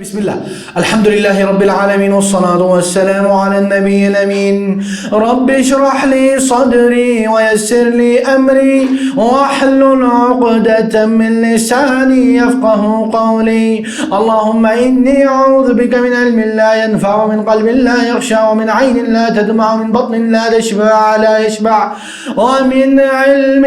بسم الله الحمد لله رب العالمين والصلاة والسلام على النبي الأمين رب اشرح لي صدري ويسر لي أمري واحلل عقدة من لساني يفقه قولي اللهم إني أعوذ بك من علم لا ينفع ومن قلب لا يخشى ومن عين لا تدمع ومن بطن لا يشبع ومن علم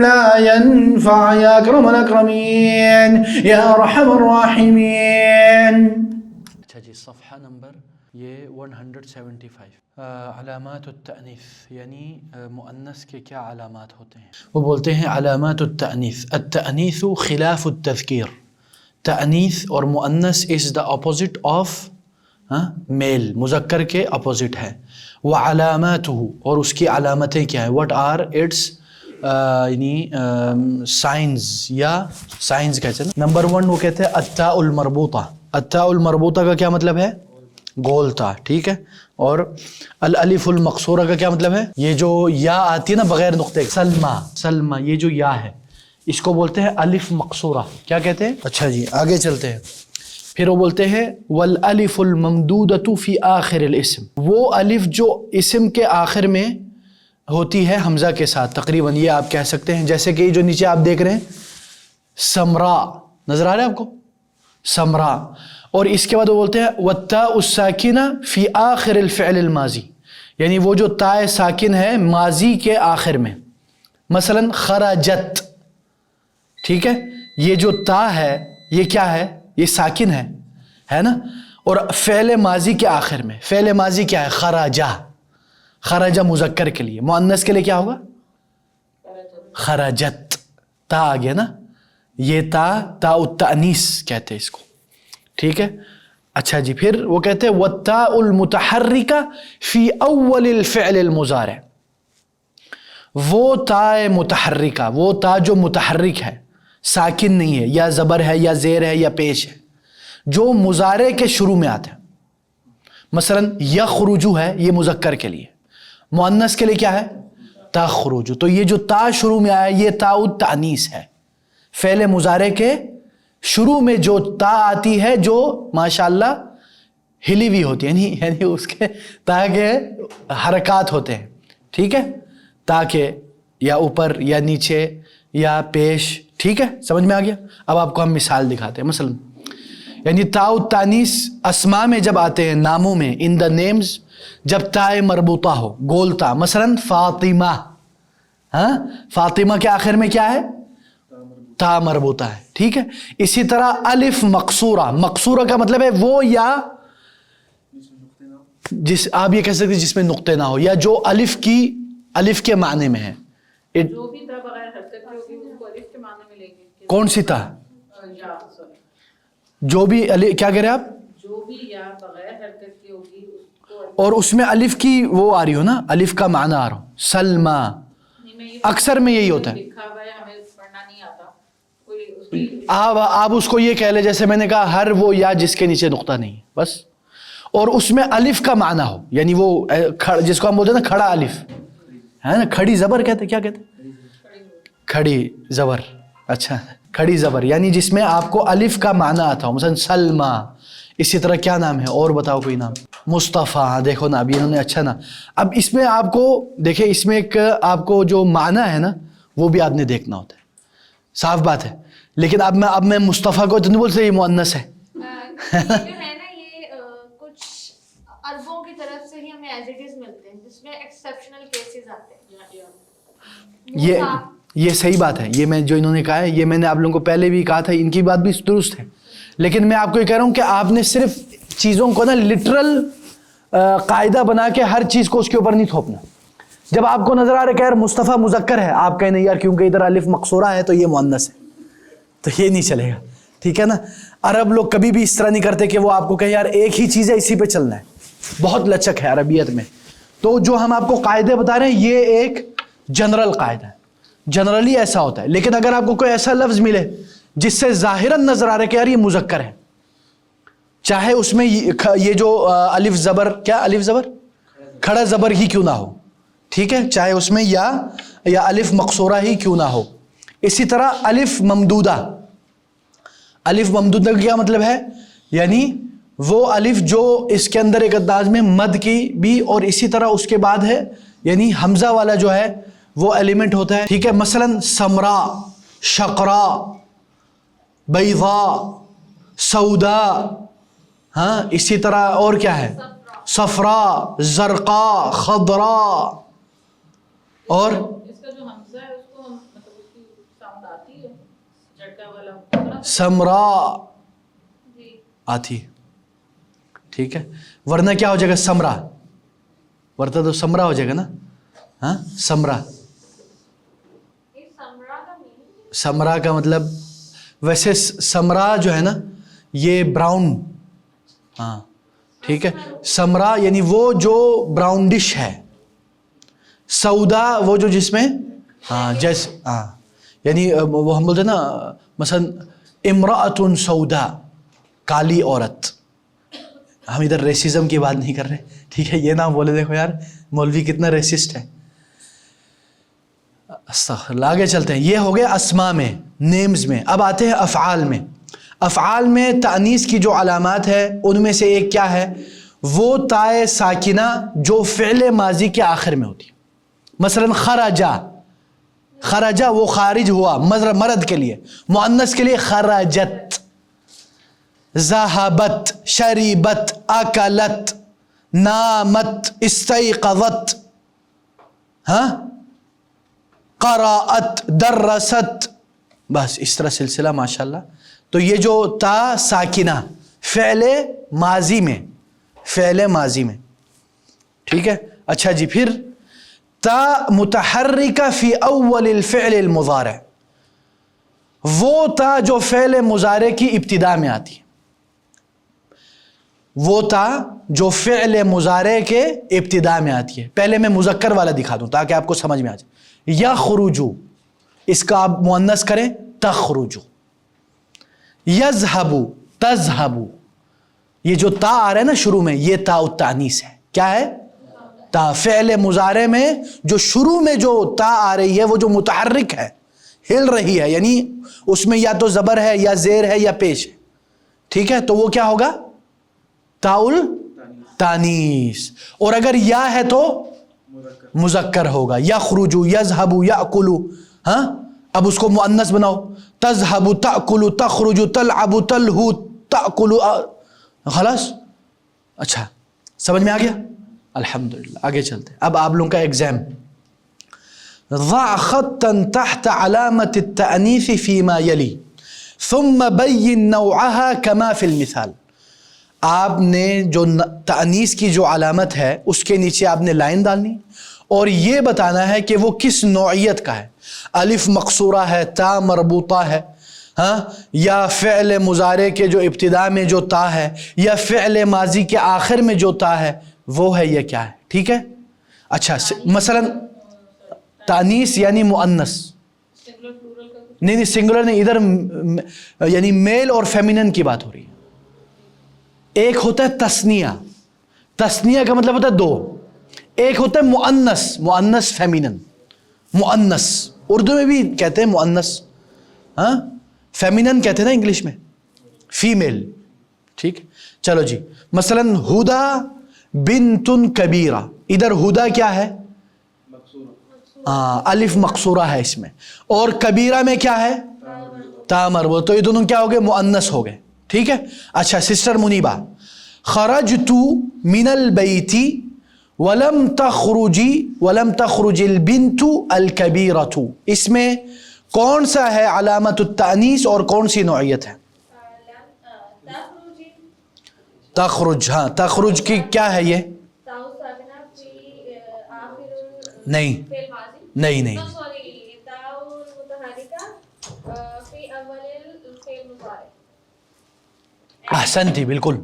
لا ينفع يا أكرم الأكرمين يا أرحم الراحمين. اچھا جی، صفحہ نمبر یہ 175 علامات التأنیث یعنی مؤنث کے کیا علامات ہوتے ہیں. وہ بولتے ہیں علامات التأنیث. التأنیث خلاف التذکیر. تأنیث اور مؤنث از دا اپوزٹ آف میل، مذکر کے اپوزٹ ہے. وعلاماتہ، اور اس کی علامتیں کیا ہیں. what are its یعنی سائنز یا سائنز کہتے ہیں. نمبر 1 وہ کہتے ہیں التاء المربوطہ. التاء المربوطہ کا کیا مطلب ہے؟ گول تا، ٹھیک ہے. اور الالف المقصورہ کا کیا مطلب ہے؟ یہ جو یا آتی ہے نا بغیر نقطے. سلمہ یہ جو یا ہے اس کو بولتے ہیں الف مقصورہ. کیا کہتے ہیں؟ اچھا جی آگے چلتے ہیں. پھر وہ بولتے ہیں والالف الممدودۃ فی آخر الاسم. وہ الف جو اسم کے آخر میں ہوتی ہے حمزہ کے ساتھ. تقریباً یہ آپ کہہ سکتے ہیں جیسے کہ جو نیچے آپ دیکھ رہے ہیں سمرا، نظر آ رہا ہے آپ کو؟ سمرا. اور اس کے بعد وہ بولتے ہیں والتاء الساکنہ فی آخر الفعل الماضی، یعنی وہ جو تاء ساکن ہے ماضی کے آخر میں. مثلا خرجت، ٹھیک ہے. یہ جو تا ہے یہ کیا ہے؟ یہ ساکن ہے نا. اور فعل ماضی کے آخر میں، فعل ماضی کیا ہے؟ خرجہ. خرجہ مذکر کے لیے، مؤنث کے لیے کیا ہوگا؟ خرجت. تا آ گیا نا، یہ تا التأنیث کہتے ہیں اس کو، ٹھیک ہے. اچھا جی پھر وہ کہتے ہیں والتاء المتحرکہ فی اول الفعل المضارع. وہ تا متحرکہ، وہ تا جو متحرک ہے، ساکن نہیں ہے، یا زبر ہے یا زیر ہے یا پیش ہے، جو مضارع کے شروع میں آتے ہیں. مثلا یخرجو ہے، یہ مذکر کے لیے. مؤنث کے لیے کیا ہے؟ تخرج. تو یہ جو تا شروع میں آیا یہ تا التأنیث ہے. فعل مضارع کے شروع میں جو تا آتی ہے جو ماشاءاللہ ہلی ہوئی ہوتی ہے، یعنی اس کے تا کے حرکات ہوتے ہیں، ٹھیک ہے. تا کے یا اوپر یا نیچے یا پیش، ٹھیک ہے. سمجھ میں آ گیا؟ اب آپ کو ہم مثال دکھاتے ہیں. مثلا یعنی تا التأنیث اسماء میں جب آتے ہیں، ناموں میں، ان دا نیمز، جب تا مربوطہ ہو، گول تا. مثلا فاطمہ، فاطمہ کے آخر میں کیا ہے؟ تا مربوطہ ہے، ٹھیک ہے. اسی طرح الف مقصورہ. مقصورہ کا مطلب ہے وہ یا جس آپ یہ کہہ سکتے ہیں جس میں نقطے نہ ہو، یا جو الف کے معنی میں ہے. جو بھی تا بغیر حرکت کی ہوگی اس کو الف کے معنی میں لیں گے. کون سی تا؟ جو بھی کیا کہہ رہے ہیں آپ؟ جو بھی یا بغیر حرکت کی ہوگی اس کو، اور اس میں الف کی وہ آ رہی ہو نا، الف کا معنی آ رہا ہو. سلمہ اکثر میں یہی ہوتا ہے. لکھا ہوا ہے ہمیں پڑھنا نہیں آتا کوئی اس کی. آپ اس کو یہ کہہ لیں جیسے میں نے کہا ہر وہ یا جس کے نیچے نقطہ نہیں بس. اور اس میں الف کا معنی ہو، یعنی وہ جس کو ہم بولتے ہیں نا کھڑا الف ہے نا، کھڑی زبر کہتے. کیا کہتے؟ کھڑی زبر. اچھا کھڑی زبر یعنی جس میں آپ کو الف کا معنی آتا ہو. مثلا سلمہ. اسی طرح کیا نام ہے اور بتاؤ کوئی نام؟ مصطفیٰ. دیکھو نا ابھی انہوں نے اچھا نا. اب اس میں آپ کو دیکھیں، اس میں ایک آپ کو جو معنی ہے نا وہ بھی آپ نے دیکھنا ہوتا ہے. صاف بات ہے. لیکن اب میں مصطفیٰ کو تو نہیں بولتے یہ مؤنث ہے. جو ہے نا یہ کچھ عربوں کی طرف سے ہی ہمیں ایز اٹ از ملتے ہیں جس میں ایکسیپشنل کیسز آتے ہیں. یہ صحیح بات ہے. یہ میں جو انہوں نے کہا ہے یہ میں نے آپ لوگوں کو پہلے بھی کہا تھا، ان کی بات بھی درست ہے. لیکن میں آپ کو یہ کہہ رہا ہوں کہ آپ نے صرف چیزوں کو نا لٹرل قاعدہ بنا کے ہر چیز کو اس کے اوپر نہیں تھوپنا. جب آپ کو نظر آ رہا ہے کہ یار مصطفیٰ مذکر ہے، آپ کہیں نہیں یار کیونکہ ادھر الف مقصورہ ہے تو یہ مؤنث ہے، تو یہ نہیں چلے گا، ٹھیک ہے نا. عرب لوگ کبھی بھی اس طرح نہیں کرتے کہ وہ آپ کو کہیں یار ایک ہی چیز ہے اسی پہ چلنا ہے. بہت لچک ہے عربیت میں. تو جو ہم آپ کو قاعدے بتا رہے ہیں یہ ایک جنرل قاعدہ ہے، جنرلی ایسا ہوتا ہے. لیکن اگر آپ کو کوئی ایسا لفظ ملے جس سے ظاہراً نظر آ رہا ہے کہ یار یہ مذکر ہے، چاہے اس میں یہ جو الف زبر، کیا الف زبر کھڑا زبر ہی کیوں نہ ہو، ٹھیک ہے، چاہے اس میں یا الف مقصورہ ہی کیوں نہ ہو. اسی طرح الف ممدودہ. الف ممدودہ کا کیا مطلب ہے یعنی وہ الف جو اس کے اندر ایک انداز میں مد کی بھی اور اسی طرح اس کے بعد ہے یعنی حمزہ والا جو ہے وہ ایلیمنٹ ہوتا ہے. ٹھیک ہے, مثلا سمرا, شقرا, بیضا, سودا, ہاں اسی طرح اور کیا ہے, صفرا, زرقا, خضرا. اور اس کا جو حمزہ ہے اس کو ہم مطلب اس کی ساؤنڈ آتی ہے جھٹکا والا سمرا آتی, ٹھیک ہے, ورنہ کیا ہو جائے گا سمرا, ورنہ تو سمرا ہو جائے گا نا. ہاں سمرا, سمرا کا مطلب ویسے سمرا جو ہے نا یہ براؤن, ہاں ٹھیک ہے, سمرا یعنی وہ جو براؤن ڈش ہے, سودا وہ جو جس میں ہاں جیسے ہاں یعنی وہ ہم بولتے ہیں نا مثلا امرأۃ سودا, کالی عورت. ہم ادھر ریسزم کی بات نہیں کر رہے, ٹھیک ہے, یہ نہ بولے دیکھو یار مولوی کتنا ریسسٹ ہے. استغفراللہ. آگے چلتے ہیں, یہ ہو گیا اسماء میں, نیمز میں. اب آتے ہیں افعال میں. افعال میں تانیث کی جو علامات ہے ان میں سے ایک کیا ہے, وہ تائے ساکنہ جو فعل ماضی کے آخر میں ہوتی ہے. مثلا خرجا, خرجا وہ خارج ہوا مرد کے لیے, مؤنث کے لیے خرجت. ذہبت, شریبت, اکلت, نامت, استيقظت, ہاں قرأت, درست, بس اس طرح سلسلہ ماشاءاللہ. تو یہ جو تا ساکنہ فعل ماضی میں, فعل ماضی میں, ٹھیک ہے. اچھا جی, پھر تا متحرکہ فی اول الفعل المضارع, وہ تا جو فعل مضارع کی ابتدا میں آتی ہے, وہ تا جو فعل مضارع کے ابتدا میں آتی ہے. پہلے میں مذکر والا دکھا دوں تاکہ آپ کو سمجھ میں آ جائے. یخرجو, اس کا آپ مؤنث کریں تخرجو. یذهبو, تذهبو, یہ جو تا آ رہا ہے نا شروع میں, یہ تا التانیث ہے. کیا ہے؟ تا. فعل مضارع میں جو شروع میں جو تا آ رہی ہے وہ جو متحرک ہے, ہل رہی ہے, یعنی اس میں یا تو زبر ہے یا زیر ہے یا پیش ہے, ٹھیک ہے, تو وہ کیا ہوگا, تاؤل تانیث. اور اگر یا ہے تو مذکر ہوگا. یخرجو, یذهبو, یاکلو. ہاں اب اس کو مؤنث بناؤ, تذهب, تاکل, تخرج, تلعب, تلهو, تاکل. خلاص, اچھا سمجھ میں آ گیا, الحمدللہ. آگے چلتے ہیں. اب آپ لوگوں کا ایگزام. ضع خطا تحت علامة التأنيث فيما يلي ثم بين نوعها كما في المثال. آپ نے جو تأنیث کی جو علامت ہے اس کے نیچے آپ نے لائن ڈالنی اور یہ بتانا ہے کہ وہ کس نوعیت کا ہے. الف مقصورہ ہے, تا مربوطہ ہے, ہاں, یا فعل مضارع کے جو ابتدا میں جو تا ہے, یا فعل ماضی کے آخر میں جو تا ہے, وہ ہے, یہ کیا ہے, ٹھیک ہے. اچھا مثلا تانیث یعنی مؤنث, نہیں سنگولر نہیں, ادھر یعنی میل اور فیمینن کی بات ہو رہی ہے. ایک ہوتا ہے تثنیہ, تثنیہ کا مطلب ہوتا ہے دو. ایک ہوتا ہے مؤنث, مؤنث فیمینن, مؤنث اردو میں بھی کہتے ہیں مؤنث, ہاں, فیمینن کہتے ہیں نا انگلش میں, فیمیل, ٹھیک. چلو جی, مثلا ہدا بنت کبیرہ, ادھر ہدا کیا ہے, ہاں الف مقصورہ ہے اس میں, اور کبیرہ میں کیا ہے, تا مربوطہ. تو یہ دونوں کیا ہو گئے, مؤنث ہو گئے, ٹھیک ہے. اچھا سسٹر منیبہ, خرجت من البیت ولم تخرج البنت الکبیرۃ, اس میں کون سا ہے علامت التانیث اور کون سی نوعیت ہے؟ تخرج. ہاں تخرج کی کیا ہے یہ, نہیں نہیں نہیں, احسنتی, بالکل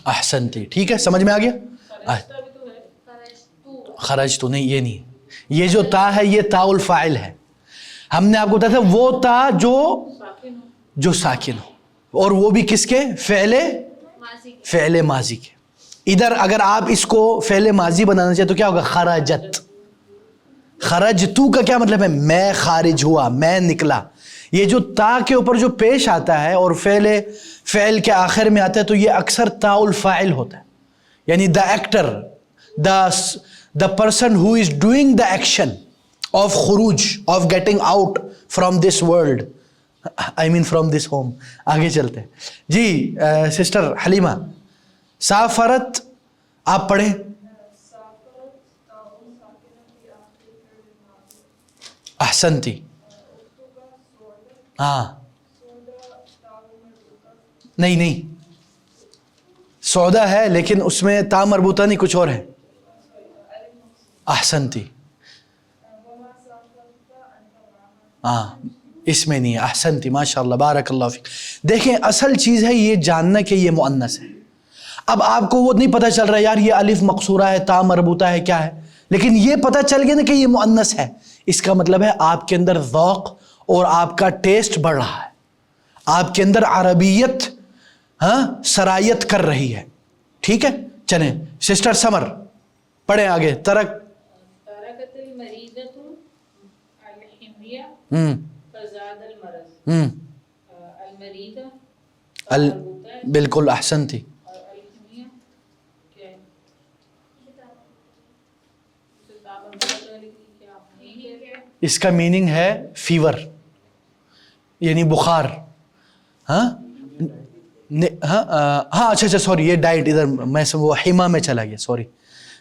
احسنتی, ٹھیک ہے, سمجھ میں آ گیا. خرج تو نہیں, یہ نہیں, یہ جو تا ہے یہ تا الفاعل ہے. ہم نے آپ کو بتایا تھا وہ تا جو ساکن ہو, اور وہ بھی کس کے, فعل ماضی کے. ادھر اگر آپ اس کو فعل ماضی بنانا چاہے تو کیا ہوگا, خرجت. خرجتو کا کیا مطلب ہے, میں خارج ہوا, میں نکلا. یہ جو تا کے اوپر جو پیش آتا ہے اور فعل کے آخر میں آتا ہے تو یہ اکثر تا الفاعل ہوتا ہے، یعنی the actor, the person who is doing the action of خروج، of getting out from this world, I mean from this home. آگے چلتے ہیں جی. سسٹر حلیمہ، سافرت آپ پڑھیں. احسنتی. ہاں نہیں سودا ہے لیکن اس میں تا مربوطہ نہیں، کچھ اور ہے. احسنتی. ہاں اس میں نہیں ہے. احسنتی، ماشاء اللہ، بارک اللہ فیک. دیکھیں اصل چیز ہے یہ جاننا کہ یہ مؤنث ہے. اب آپ کو وہ نہیں پتہ چل رہا یار یہ الف مقصورہ ہے، تا مربوطہ ہے، کیا ہے، لیکن یہ پتہ چل گیا نا کہ یہ مؤنث ہے، اس کا مطلب ہے آپ کے اندر ذوق اور آپ کا ٹیسٹ بڑھ رہا ہے، آپ کے اندر عربیت سرایت کر رہی ہے. ٹھیک ہے چلیں. سسٹر سمر پڑھیں آگے. ترکت المریضۃ الحمیہ فزاد المرض. المریضہ بالکل احسنتی. اور الحمیہ کیا ہے؟ اس کا میننگ ہے فیور، یعنی بخار. ہاں اچھا سوری، یہ ڈائٹ، ادھر میں وہ حما میں چلا گیا، سوری،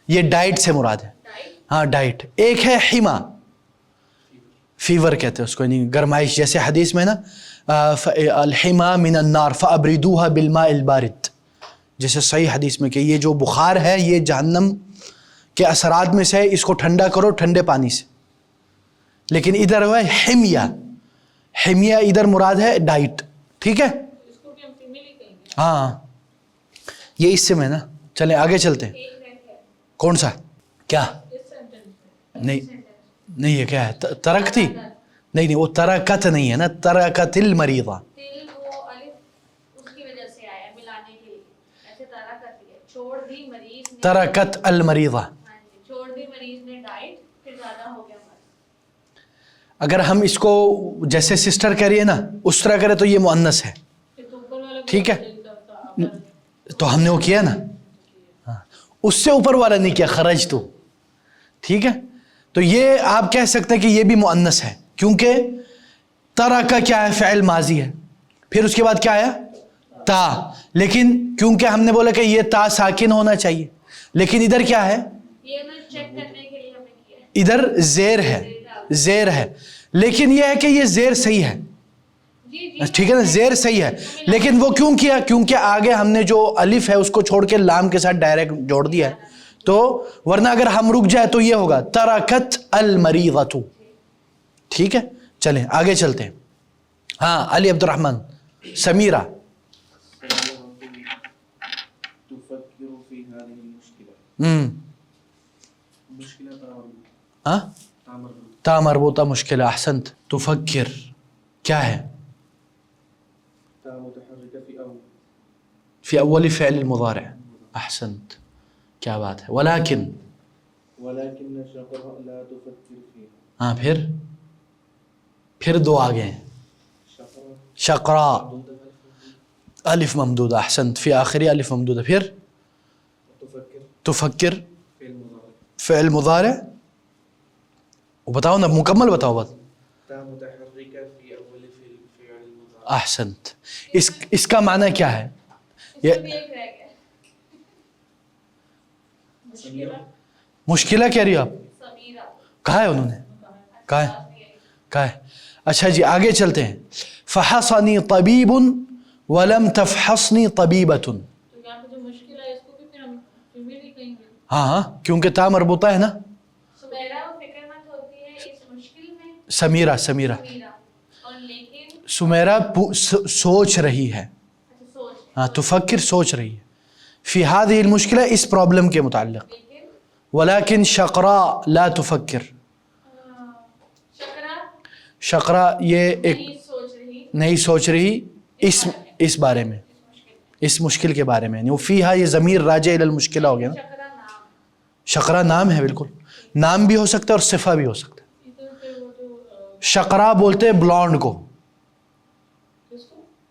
یہ ڈائٹ سے مراد ہے. ہاں ڈائٹ. ایک ہے حما، فیور کہتے ہیں اس کو، یعنی گرمائش. جیسے حدیث میں نا الحما من النار فابردوها بالماء البارد، جیسے صحیح حدیث میں کہ یہ جو بخار ہے یہ جہنم کے اثرات میں سے ہے، اس کو ٹھنڈا کرو ٹھنڈے پانی سے. لیکن ادھر ہوا ہے حمیہ. حمیہ ادھر مراد ہے ڈائٹ. ٹھیک ہے. اس کو بھی ہم فیمیل ہی کہیں گے. ہاں یہ اس سے میں نا. چلیں آگے چلتے ہیں. کون سا؟ کیا؟ نہیں یہ کیا ہے؟ ترک تھی؟ نہیں وہ ترکت نہیں ہے نا، ترکت المریضہ. ترکت المریضہ. اگر ہم اس کو جیسے سسٹر کہہ رہی ہے نا اس طرح کرے تو یہ مؤنث ہے. ٹھیک ہے تو ہم نے وہ کیا نا، اس سے اوپر والا نہیں کیا، خرج تو. ٹھیک ہے تو یہ آپ کہہ سکتے ہیں کہ یہ بھی مؤنث ہے، کیونکہ ترکہ کیا ہے؟ فعل ماضی ہے، پھر اس کے بعد کیا ہے؟ تا. لیکن کیونکہ ہم نے بولا کہ یہ تا ساکن ہونا چاہیے، لیکن ادھر کیا ہے؟ ادھر زیر ہے، زیر ہے. لیکن یہ ہے کہ یہ زیر صحیح ہے. ٹھیک ہے نا، زیر صحیح ہے، لیکن وہ کیوں کیا؟ کیونکہ آگے ہم نے جو الف ہے اس کو چھوڑ کے لام کے ساتھ ڈائریکٹ جوڑ دیا ہے، تو ورنہ اگر ہم رک جائے تو یہ ہوگا ترکت المریضۃ. ٹھیک ہے چلیں آگے چلتے ہیں. ہاں علی عبد الرحمن. سمیرہ. تا مربوطہ مشکل. احسنت. تفکر کیا ہے؟ فی اول فعل المضارع. احسنت، کیا بات ہے. ولیکن ہاں پھر دو آگے ہیں. شقرا الف ممدودہ. احسنت. فی آخری الف ممدودہ. پھر تفکر فعل مضارع. بتاؤ نا، مکمل بتاؤ بات. احسنت. اس کا معنی کیا ہے؟ مشکلہ کہہ رہی ہو آپ؟ کہا ہے انہوں نے؟ کہا ہے. اچھا جی آگے چلتے ہیں. فحصنی طبیب ولم تفحصنی طبیبۃ. ہاں کیونکہ تا مربوطہ ہے نا. سمیرہ سمیرہ سوچ رہی ہے. ہاں تفکر سوچ رہی ہے. فی هذه المشکلہ اس پرابلم کے متعلق. ولیکن شقرا لا تفکر. شقرا یہ ایک نہیں سوچ رہی اس بارے میں، اس مشکل کے بارے میں. فیہا یہ ضمیر راجع الی المشکلہ ہو گیا نا. شقرا نام ہے، بالکل نام بھی ہو سکتا ہے اور صفہ بھی ہو سکتا ہے. شقرا بولتے ہیں بلانڈ کو،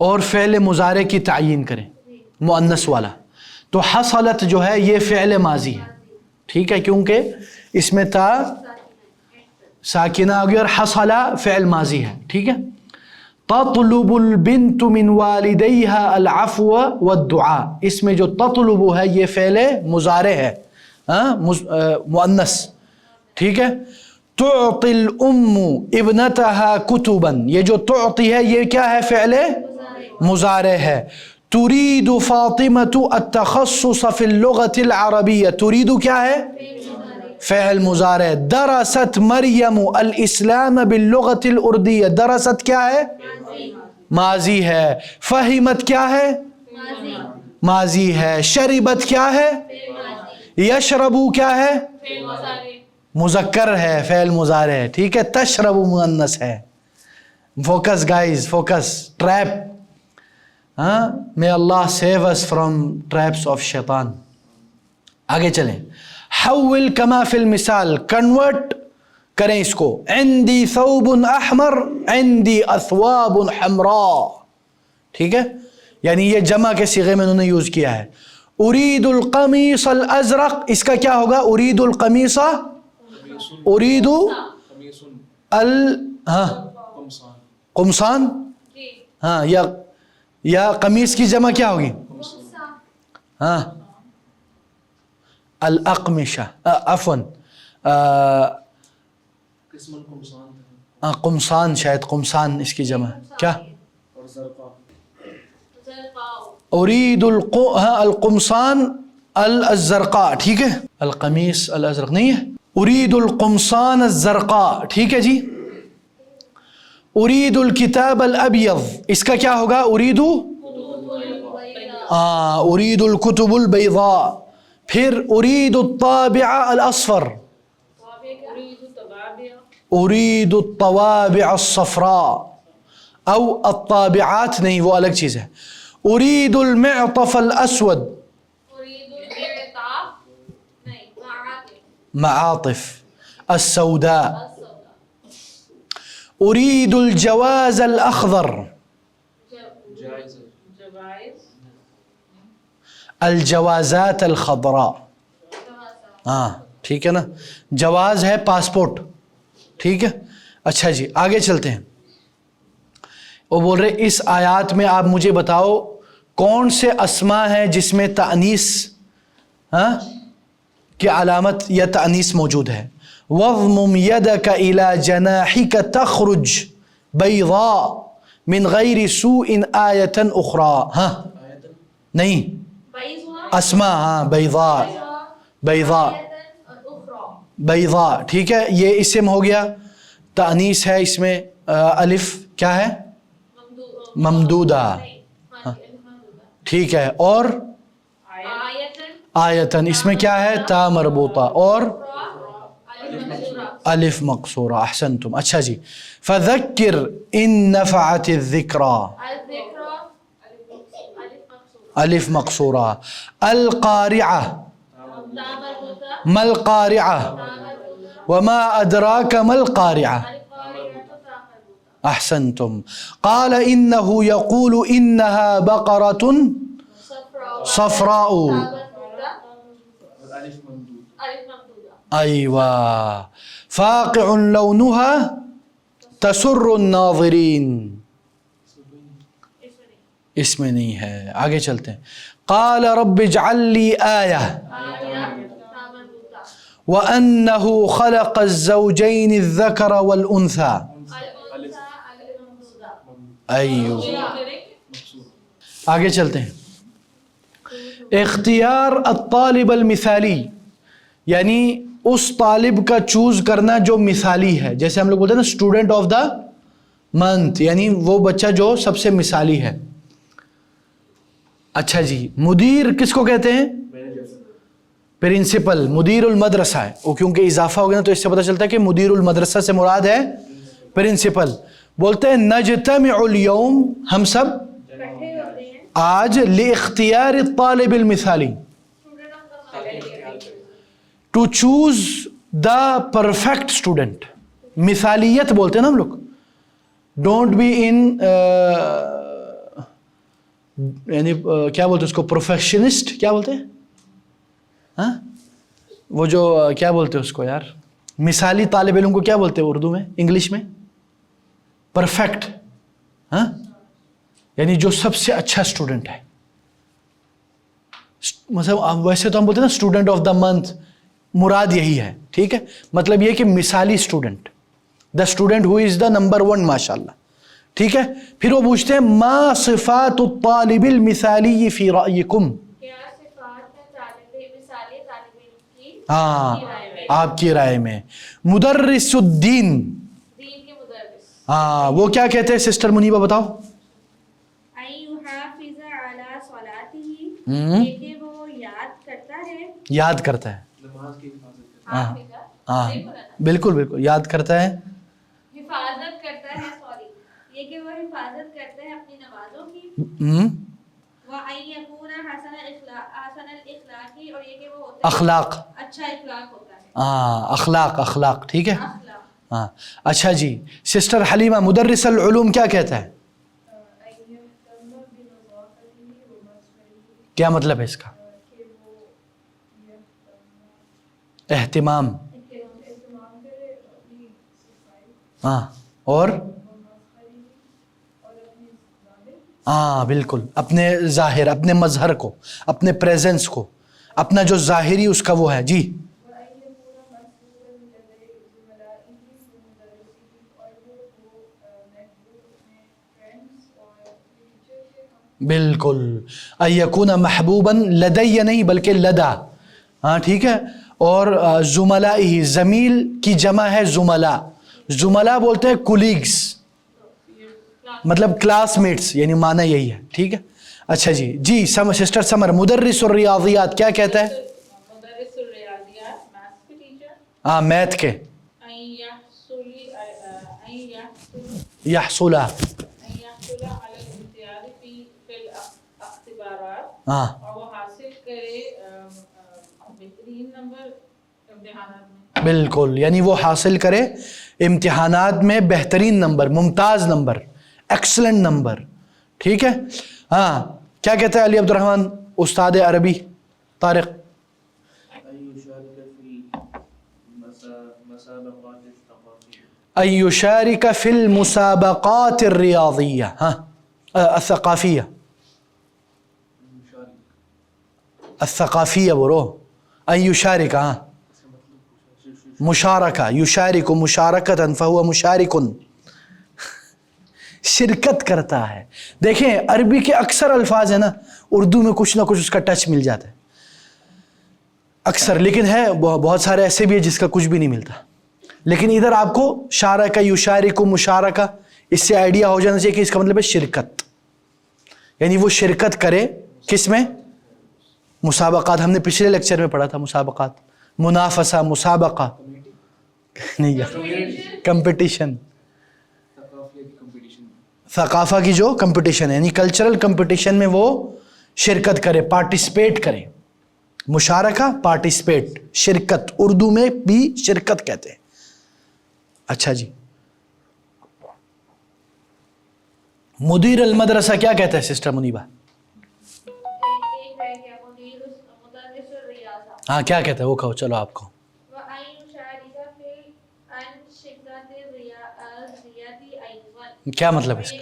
اور فعل مضارع کی تعین کریں مؤنث والا. تو حصلت جو ہے یہ فعل ماضی ہے, ٹھیک ہے, کیونکہ اس میں تا ساکنہ آ گئی اور حصلہ فعل ماضی ہے, ٹھیک ہے. تطلب البنت من والديها العفو والدعاء, اس میں جو تطلب ہے یہ فعل مضارع ہے مؤنث, ٹھیک ہے. تعطي الام ابنتها كتبا, یہ جو تعطی ہے یہ کیا ہے, فعل مضارع ہے. تريد فاطمة التخصص في اللغة العربية, تريد کیا ہے, فعل مضارع. درست مریم الاسلام باللغة الأردية, درست کیا ہے, ماضی ہے. فہمت کیا ہے, ماضی ہے. شربت کیا ہے, یشربو کیا ہے, مذکر ہے, فعل مضارع ہے, ٹھیک ہے. تشربو مؤنث ہے. Focus guys, focus. Trap, may Allah save us from traps of شیطان. آگے چلیں. حول کما فی المثال, کنورٹ کریں اس کو. عندی ثوب احمر عندی اثواب حمراء, ٹھیک ہے, یعنی یہ جمع کے صیغے میں انہوں نے یوز کیا ہے. ارید القمیص الازرق, اس کا کیا ہوگا, ارید القمیص, ارید قمصان, ہاں, یا قمیص کی جمع کیا ہوگی, ہاں, الاقمشہ, عفوا قمصان, شاید قمصان اس کی جمع کیا, ارید القمصان الزرقاء, ٹھیک ہے. القمیص الازرق نہیں ہے, ارید القمصان الزرقاء, ٹھیک ہے جی. ارید الکتاب الابیض, اس کا کیا ہوگا, ارید الکتب البیضاء. پھر ارید الطابع الاصفر, ارید الطوابع الصفراء, او الطابعات نہیں, وہ الگ چیز ہے. ارید المعطف الاسود, معاطف السوداء. ارید الجواز الاخضر, الجوازات الخضراء, ہاں, ٹھیک ہے نا. جواز ہے پاسپورٹ, ٹھیک ہے. اچھا جی, آگے چلتے ہیں. وہ بول رہے اس آیات میں آپ مجھے بتاؤ کون سے اسما ہیں جس میں تانیث کی علامت یا تانیث موجود ہے. وَضْمُمْ يَدَكَ إِلَى جَنَاحِكَ تَخْرُجْ بَيْضَاءَ مِنْ غَيْرِ سُوءٍ آیَةً أُخْرَى. ہاں نہیں, اسما, ہاں, بیضاء, بیضاء, بیضاء, ٹھیک ہے. یہ اسم ہو گیا, تانیث ہے اس میں, الف کیا ہے, ممدودہ, ٹھیک ہے. اور آیتن, اس میں کیا ہے, تا مربوطہ, اور الف مقصورہ. احسنتم. اچھا جی. فذکر ان نفعت الذکرى, الف مقصورہ. القارعہ, ما القارعہ, وما ادراک ما القارعہ. احسنتم. قال انه يقول انها بقرة صفراء, ایوہ, فاقع لونها تسر الناظرین, اس میں نہیں ہے. آگے چلتے ہیں. قال رب اجعل لي آیہ وأنه خلق الزوجين الذكر والأنثى. ایوہ, آگے چلتے ہیں. اختیار الطالب المثالی, یعنی اس طالب کا چوز کرنا جو مثالی ہے. جیسے ہم لوگ بولتے ہیں نا اسٹوڈنٹ آف دا منتھ, یعنی وہ بچہ جو سب سے مثالی ہے. اچھا جی. مدیر کس کو کہتے ہیں, پرنسپل. مدیر المدرسہ ہے وہ, کیونکہ اضافہ ہو گیا تو اس سے پتہ چلتا ہے کہ مدیر المدرسہ سے مراد ہے پرنسپل. بولتے ہیں نجتمع اليوم, ہم سب آج لاختیار الطالب المثالی, to choose the perfect student. مثالیت بولتے ہیں نا ہم لوگ. ڈونٹ بی ان یعنی کیا بولتے ہیں اس کو, پروفیشنسٹ کیا بولتے ہیں, ہاں وہ جو کیا بولتے ہیں اس کو یار, مثالی طالب علم کو کیا بولتے ہیں اردو میں, انگلش میں پرفیکٹ, ہاں یعنی جو سب سے اچھا اسٹوڈنٹ ہے. مطلب ویسے تو ہم بولتے ہیں نا اسٹوڈنٹ آف دا منتھ, مراد یہی ہے, ٹھیک ہے, مطلب یہ کہ مثالی student, the student who is the number 1 ماشاء اللہ, ٹھیک ہے. پھر وہ پوچھتے ہیں ما صفات الطالب المثالی فی رأیکم, کیا صفات ہے مثالی طالب علم کی ہاں کی رائے میں؟ آپ کی رائے میں. مدرس الدین, دین کے مدرس. ہاں وہ کیا کہتے ہیں سسٹر منیبہ بتاؤ. یحافظ علی صلاته, یہ کہ وہ یاد کرتا ہے, یاد کرتا ہے, ہاں ہاں صحیح بولا نا؟ بالکل بالکل یاد کرتا ہے, حفاظت کرتا ہے, سوری, یہ کہ وہ حفاظت کرتا ہے اپنی نمازوں کی. وَأَن يَكُونَ حَسَنَ الْإِخْلَاقِ, اور یہ کہ وہ ہوتا ہے اخلاق, اچھا اخلاق ہوتا ہے. ہاں اخلاق, اخلاق, ٹھیک ہے. اخلاق. ہاں اچھا جی, سسٹر حلیمہ مدرس العلوم کیا کہتا ہے, کیا مطلب ہے اس کا, اہتمام, ہاں اور ہاں بالکل, اپنے ظاہر, اپنے مظہر کو, اپنے پریزنس کو, اپنا جو ظاہری اس کا وہ ہے جی. بالکل, ان یکون محبوبا لدی نہیں بلکہ لدا, ہاں ٹھیک ہے. اور زملائہ, زمیل کی جمع ہے زملا, زملا بولتے ہیں کولیگز, مطلب کلاس میٹس, یعنی معنی یہی ہے, ٹھیک ہے. اچھا جی جی سسٹر سمر مدرس الریاضیات کیا کہتا ہے, مدرس الریاضیات میتھس کے ٹیچر. ہاں میتھ کے, یحصل ہاں اور وہ حاصل کرے بہترین نمبر امتحانات میں. بالکل, یعنی وہ حاصل کرے امتحانات میں بہترین نمبر, ممتاز نمبر, ایکسلنٹ نمبر, ٹھیک ہے. ہاں کیا کہتا ہے علی عبد الرحمن استاد عربی طارق, ان یشارک فی المسابقات الریاضیہ, ہاں الثقافیہ, الثقافیہ برو, ان یشارک, ہاں مشارکہ, یشارک مشارکتا فہو مشارک, شرکت کرتا ہے. دیکھیں عربی کے اکثر الفاظ ہیں نا, اردو میں کچھ نہ کچھ اس کا ٹچ مل جاتا ہے اکثر, لیکن ہے بہت سارے ایسے بھی ہیں جس کا کچھ بھی نہیں ملتا. لیکن ادھر آپ کو شارکہ, یشارک, مشارکہ, اس سے آئیڈیا ہو جانا چاہیے کہ اس کا مطلب ہے شرکت, یعنی وہ شرکت کرے کس میں, مسابقات. ہم نے پچھلے لیکچر میں پڑھا تھا مسابقات, منافسہ, مسابقہ نہیں, کمپٹیشن, ثقافہ کی جو کمپٹیشن ہے, یعنی کلچرل کمپٹیشن میں وہ شرکت کرے, پارٹیسپیٹ کرے. مشارکہ, پارٹیسپیٹ, شرکت, اردو میں بھی شرکت کہتے ہیں. اچھا جی, مدیر المدرسہ کیا کہتا ہے سسٹر منیبہ, ہاں کیا کہتا ہے وہ کہو, چلو آپ کہو. کیا مطلب ہے اس کا,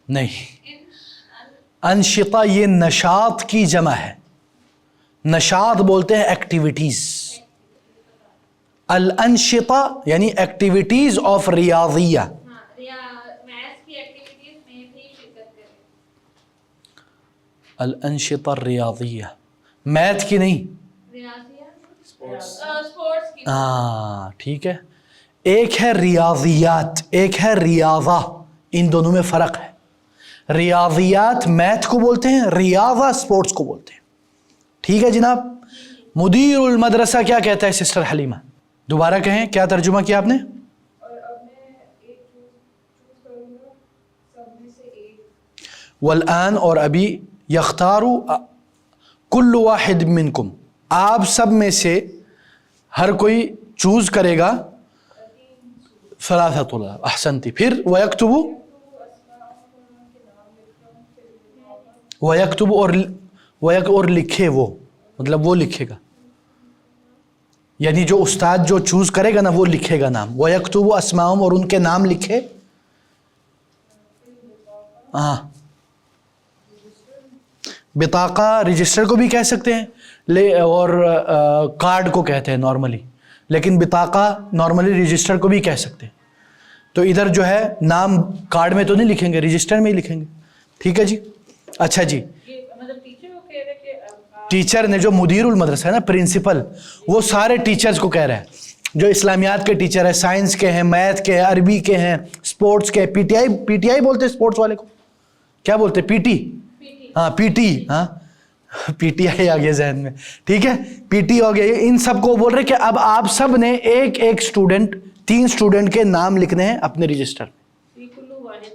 نہیں, انشطہ یہ نشاط کی جمع ہے, نشاط بولتے ہیں ایکٹیویٹیز, الانشطہ یعنی ایکٹیویٹیز آف ریاضیہ, الانشطہ الریاضیہ, میتھ کی نہیں, ہاں ٹھیک ہے. ایک ہے ریاضیات, ایک ہے ریاضہ, ان دونوں میں فرق ہے. ریاضیات میتھ کو بولتے ہیں, ریاضہ سپورٹس کو بولتے ہیں, ٹھیک ہے جناب. مدیر المدرسہ کیا کہتا ہے سسٹر حلیمہ, دوبارہ کہیں, کیا ترجمہ کیا آپ نے, والآن, اور ابھی, یختار کل واحد منکم, آپ سب میں سے ہر کوئی چوز کرے گا, ثلاثۃ اللہ, احسنتی. پھر ویکتب, وَيَكْتُبُ اور لکھے وہ، مطلب وہ لکھے گا، یعنی جو استاد جو چوز کرے گا نا وہ لکھے گا نام. وَيَكْتُبُ اسماءهم اور ان کے نام لکھے. ہاں بطاقہ رجسٹر کو بھی کہہ سکتے ہیں اور کارڈ کو کہتے ہیں نارملی، لیکن بطاقہ نارملی رجسٹر کو بھی کہہ سکتے ہیں. تو ادھر جو ہے نام کارڈ میں تو نہیں لکھیں گے، رجسٹر میں ہی لکھیں گے. ٹھیک ہے جی. اچھا جی، مطلب ٹیچر کو کہہ رہے کہ ٹیچر نے جو مدیر المدرسہ ہے نا پرنسپل، وہ سارے ٹیچرز کو کہہ رہا ہے، جو اسلامیات کے ٹیچر ہیں، سائنس کے ہیں، میتھ کے ہیں، عربی کے ہیں، سپورٹس کے، پی ٹی آئی بولتے ہیں سپورٹس والے کو، کیا بولتے ہیں؟ P T. ہاں پی ٹی، ہاں پی ٹی آئی آ گیا ذہن میں. ٹھیک ہے، پی ٹی ہو گیا. ان سب کو بول رہے کہ اب آپ سب نے ایک ایک اسٹوڈنٹ، 3 اسٹوڈنٹ کے نام لکھنے ہیں اپنے رجسٹر. کل واحد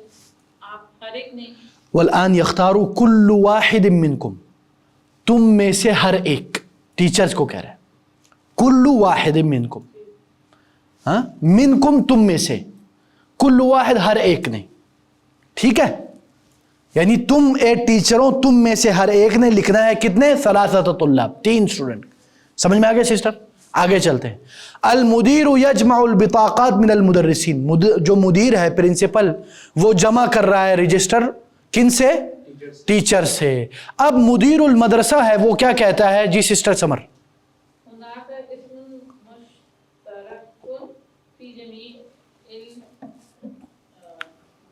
آپ ہر ایک نے والآن یختار کل واحد منکم، تم میں سے ہر ایک، ٹیچرز کو کہہ رہے ہیں کل واحد منکم. ہاں منکم تم میں سے، کل واحد ہر ایک نے. ٹھیک ہے، یعنی تم ایک ٹیچروں، تم میں سے ہر ایک نے لکھنا ہے کتنے؟ 3 طلاب، 3 اسٹوڈنٹ. سمجھ میں آگے سسٹر؟ آگے چلتے ہیں. المدیر یجمع البطاقات من المدرسین، جو مدیر ہے پرنسپل وہ جمع کر رہا ہے رجسٹر کن سے؟ ٹیچر سے. اب مدیر المدرسہ ہے وہ کیا کہتا ہے؟ جی سسٹر سمر. هناك اسم مشترك في جميع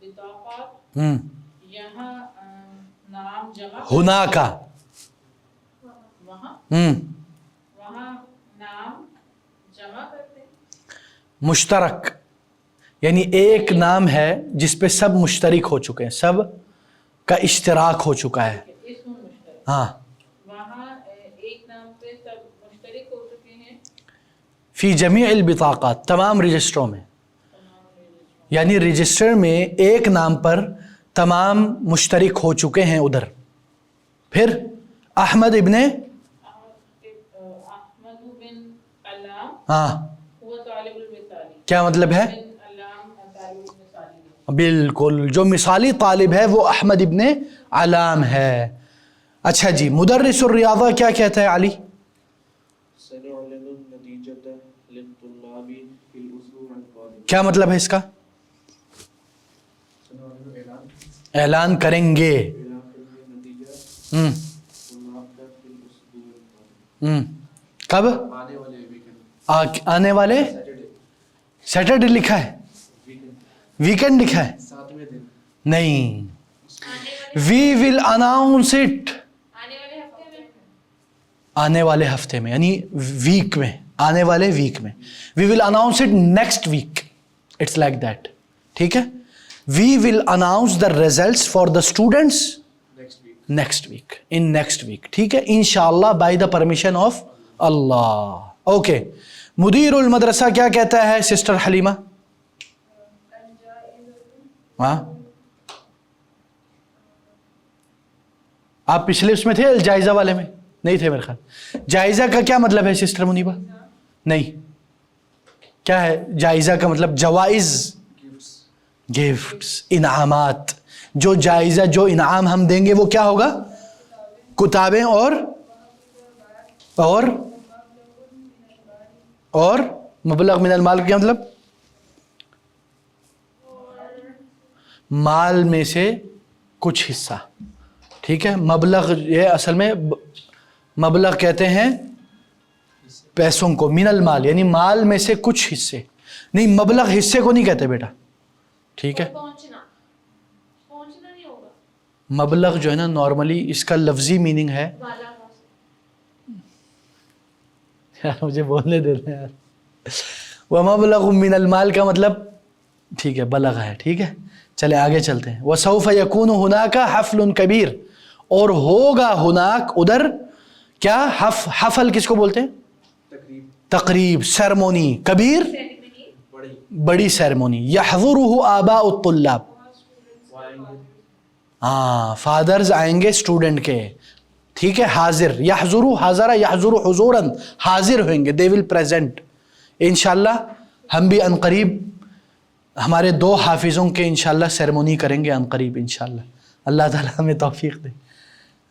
البطاقات، یہاں نام جمع ہونا کا وہاں نام جمع کرتے ہیں. مشترک یعنی ایک نام ہے جس پہ سب مشترک ہو چکے ہیں، سب کا اشتراک ہو چکا ہے. اسم مشترک، ہاں وہاں ایک نام پہ سب مشترک ہو چکے ہیں. فی جمیع البطاقات، تمام رجسٹروں میں، یعنی رجسٹر میں ایک نام پر تمام مشترک ہو چکے ہیں ادھر. پھر احمد ابن احمد بن علام ہاں هو طالب المثالی. کیا مطلب ہے؟ بن علام طالب المثالی. بالکل، جو مثالی طالب ہے وہ احمد ابن علام ہے. اچھا جی، مدرس الریاضہ کیا کہتا ہے علی؟ سنعلن النتیجة للطلاب في الأسبوع القادم. کیا مطلب ہے اس کا؟ اعلان کریں گے. نتیجہ ہم طلاب کا في الأسبوع القادم. کب؟ آنے والے ویکنڈ، آنے والے سیٹرڈے، سیٹرڈے لکھا ہے، ویکنڈ، ویکنڈ لکھا ہے؟ 7ویں دن. نہیں، وی ول اناؤنس اٹ آنے والے ہفتے میں. آنے والے ہفتے میں، یعنی ویک میں، آنے والے ویک میں. We will announce it next week, it's like that. ٹھیک ہے، we will announce the results for the students next week, in next week. ٹھیک ہے، انشاءاللہ by the permission of Allah. Okay, مدیر المدرسہ کیا کہتا ہے سسٹر حلیمہ؟ ہاں آپ پچھلے اس میں تھے جائزہ والے میں؟ نہیں تھے میرے خیال. جائزہ کا کیا مطلب ہے سسٹر منیبہ؟ نہیں، کیا ہے جائزہ کا مطلب؟ جوائز، گفٹس، انعامات. جو جائزہ، جو انعام ہم دیں گے وہ کیا ہوگا؟ کتابیں اور مبلغ من المال. کیا مطلب؟ مال میں سے کچھ حصہ. ٹھیک ہے، مبلغ یہ اصل میں مبلغ کہتے ہیں پیسوں کو، من المال یعنی مال میں سے کچھ حصے. نہیں، مبلغ حصے کو نہیں کہتے بیٹا. ٹھیک ہے، پہنچنا نہیں ہوگا. مبلغ جو ہے نا نارملی اس کا لفظی میننگ ہے، والا یار مجھے بولنے دیتے ہیں یار. وَمَبْلَغٌ مِّنَ الْمَالِ کا مطلب ٹھیک ہے بلغ ہے. ٹھیک ہے، چلے آگے چلتے ہیں. وَسَوْفَ يَكُونُ هُنَاكَ حَفْلٌ كَبِيرٌ، اور ہوگا ہناک ادھر کیا؟ حفل کس کو بولتے ہیں؟ تقریب، سیرمونی. کبیر بڑی سیرمونی. یحضرہ آباء الطلاب، ہاں فادرز آئیں گے اسٹوڈنٹ کے. ٹھیک ہے، حاضر، یحضرو، حضر یحضرو حضوراً، حاضر ہوئیں گے، دے ول پریزنٹ. انشاءاللہ ہم بھی عنقریب ہمارے 2 حافظوں کے انشاءاللہ سیرمونی کریں گے عنقریب انشاءاللہ. اللہ تعالیٰ ہمیں توفیق دے.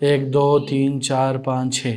1 2 3 4 5 6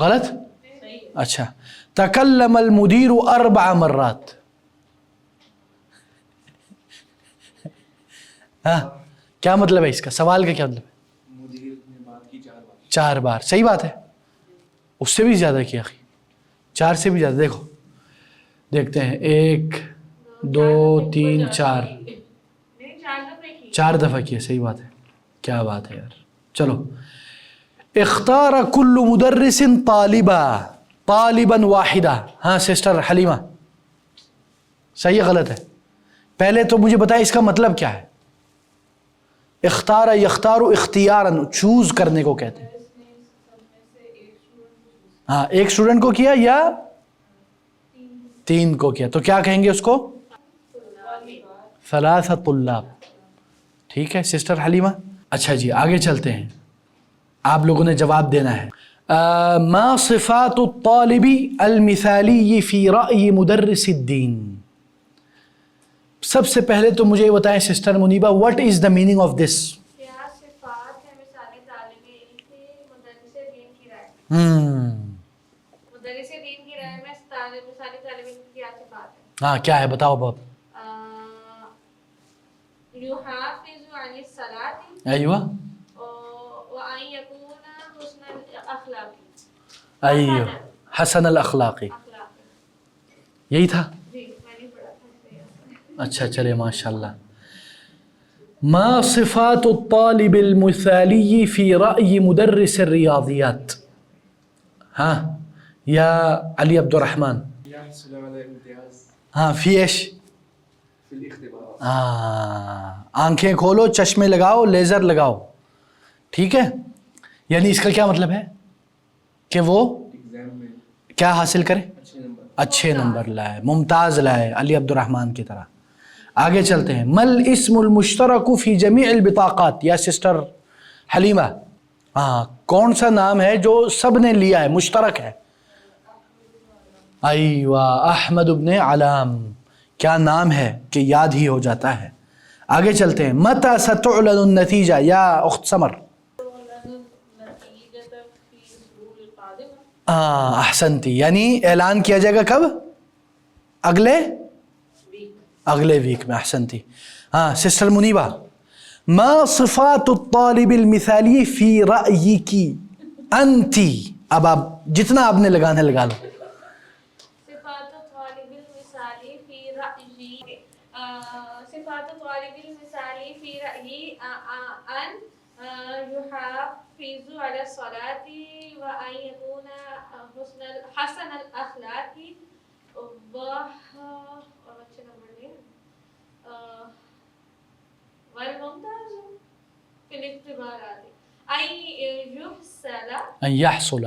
غلط. اچھا تکلم المدیر 4 مرات. ہاں کیا مطلب ہے اس کا؟ سوال کا کیا مطلب ہے؟ مدیر نے بات کی 4 بار. 4 بار. صحیح بات ہے, اس سے بھی زیادہ کیا اخی, 4 سے بھی زیادہ. دیکھو دیکھتے ہیں, 1 2 3 4 4 دفعہ کیا. صحیح بات ہے, کیا بات ہے یار. چلو, اختار کل مدرس طالبا واحدہ. ہاں سسٹر حلیمہ, صحیح غلط ہے؟ پہلے تو مجھے بتائیں اس کا مطلب کیا ہے. اختار یختار اختیارا, چوز کرنے کو کہتے ہیں. ہاں ایک اسٹوڈنٹ کو کیا یا 3 کو کیا, تو کیا کہیں گے اس کو؟ 3 طلاب. ٹھیک ہے سسٹر حلیمہ. اچھا جی آگے چلتے ہیں, آپ لوگوں نے جواب دینا ہے. ما صفات الطالب المثالی فی رأی مدرس الدین. سب سے پہلے تو مجھے یہ بتائیں sister Muniba, what is the meaning of this؟ کیا صفات ہے مثال طالب علم کی مدرس دین کی رائے میں؟ مدرس دین کی رائے میں مثال طالب علم کی کیا صفات ہے؟ ہاں کیا ہے بتاؤ باب. یحافظ عن الصلاۃ, ایوہ وان یکون حسن الاخلاق. ایوہ حسن الاخلاقی, یہی تھا. جی میں نے پڑھا تھا. اچھا چلے ماشاءاللہ. ما صفات الطالب المثالی فی رأی مدرس الریاضیات. ہاں یا علی عبد الرحمن. يحصل على امتياز ہاں فی ایش, في الاختبارات. ہاں آنکھیں کھولو, چشمے لگاؤ, لیزر لگاؤ. ٹھیک ہے, یعنی اس کا کیا مطلب ہے کہ وہ ایگزام میں کیا حاصل کرے؟ اچھے نمبر. اچھے نمبر لائے, ممتاز لائے, علی عبد الرحمن کی طرح. آگے چلتے ہیں. مل اسم المشترک فی جمیع البطاقات. یا سسٹر حلیمہ, ہاں کون سا نام ہے جو سب نے لیا ہے, مشترک ہے؟ ایوہ احمد ابن علام. کیا نام ہے کہ یاد ہی ہو جاتا ہے. آگے چلتے ہیں. متى ستعلن النتیجہ. یا اخت سمر. احسنتی, یعنی اعلان کیا جائے گا کب؟ اگلے ویک میں. احسنتی. ہاں سسٹر منیبہ, ما صفات الطالب المثالی فی رأیک انتی. اب آپ جتنا آپ نے لگانا ہے لگا لو. صفات طالب المثالی فی رأیی, صفات طالب المثالی فی رأیی ان یحافظ علی الصلاۃ وان یکون حسن الاخلاق اور اچھے نمبر لیں والممتاز فی الاختبارات ان یحصل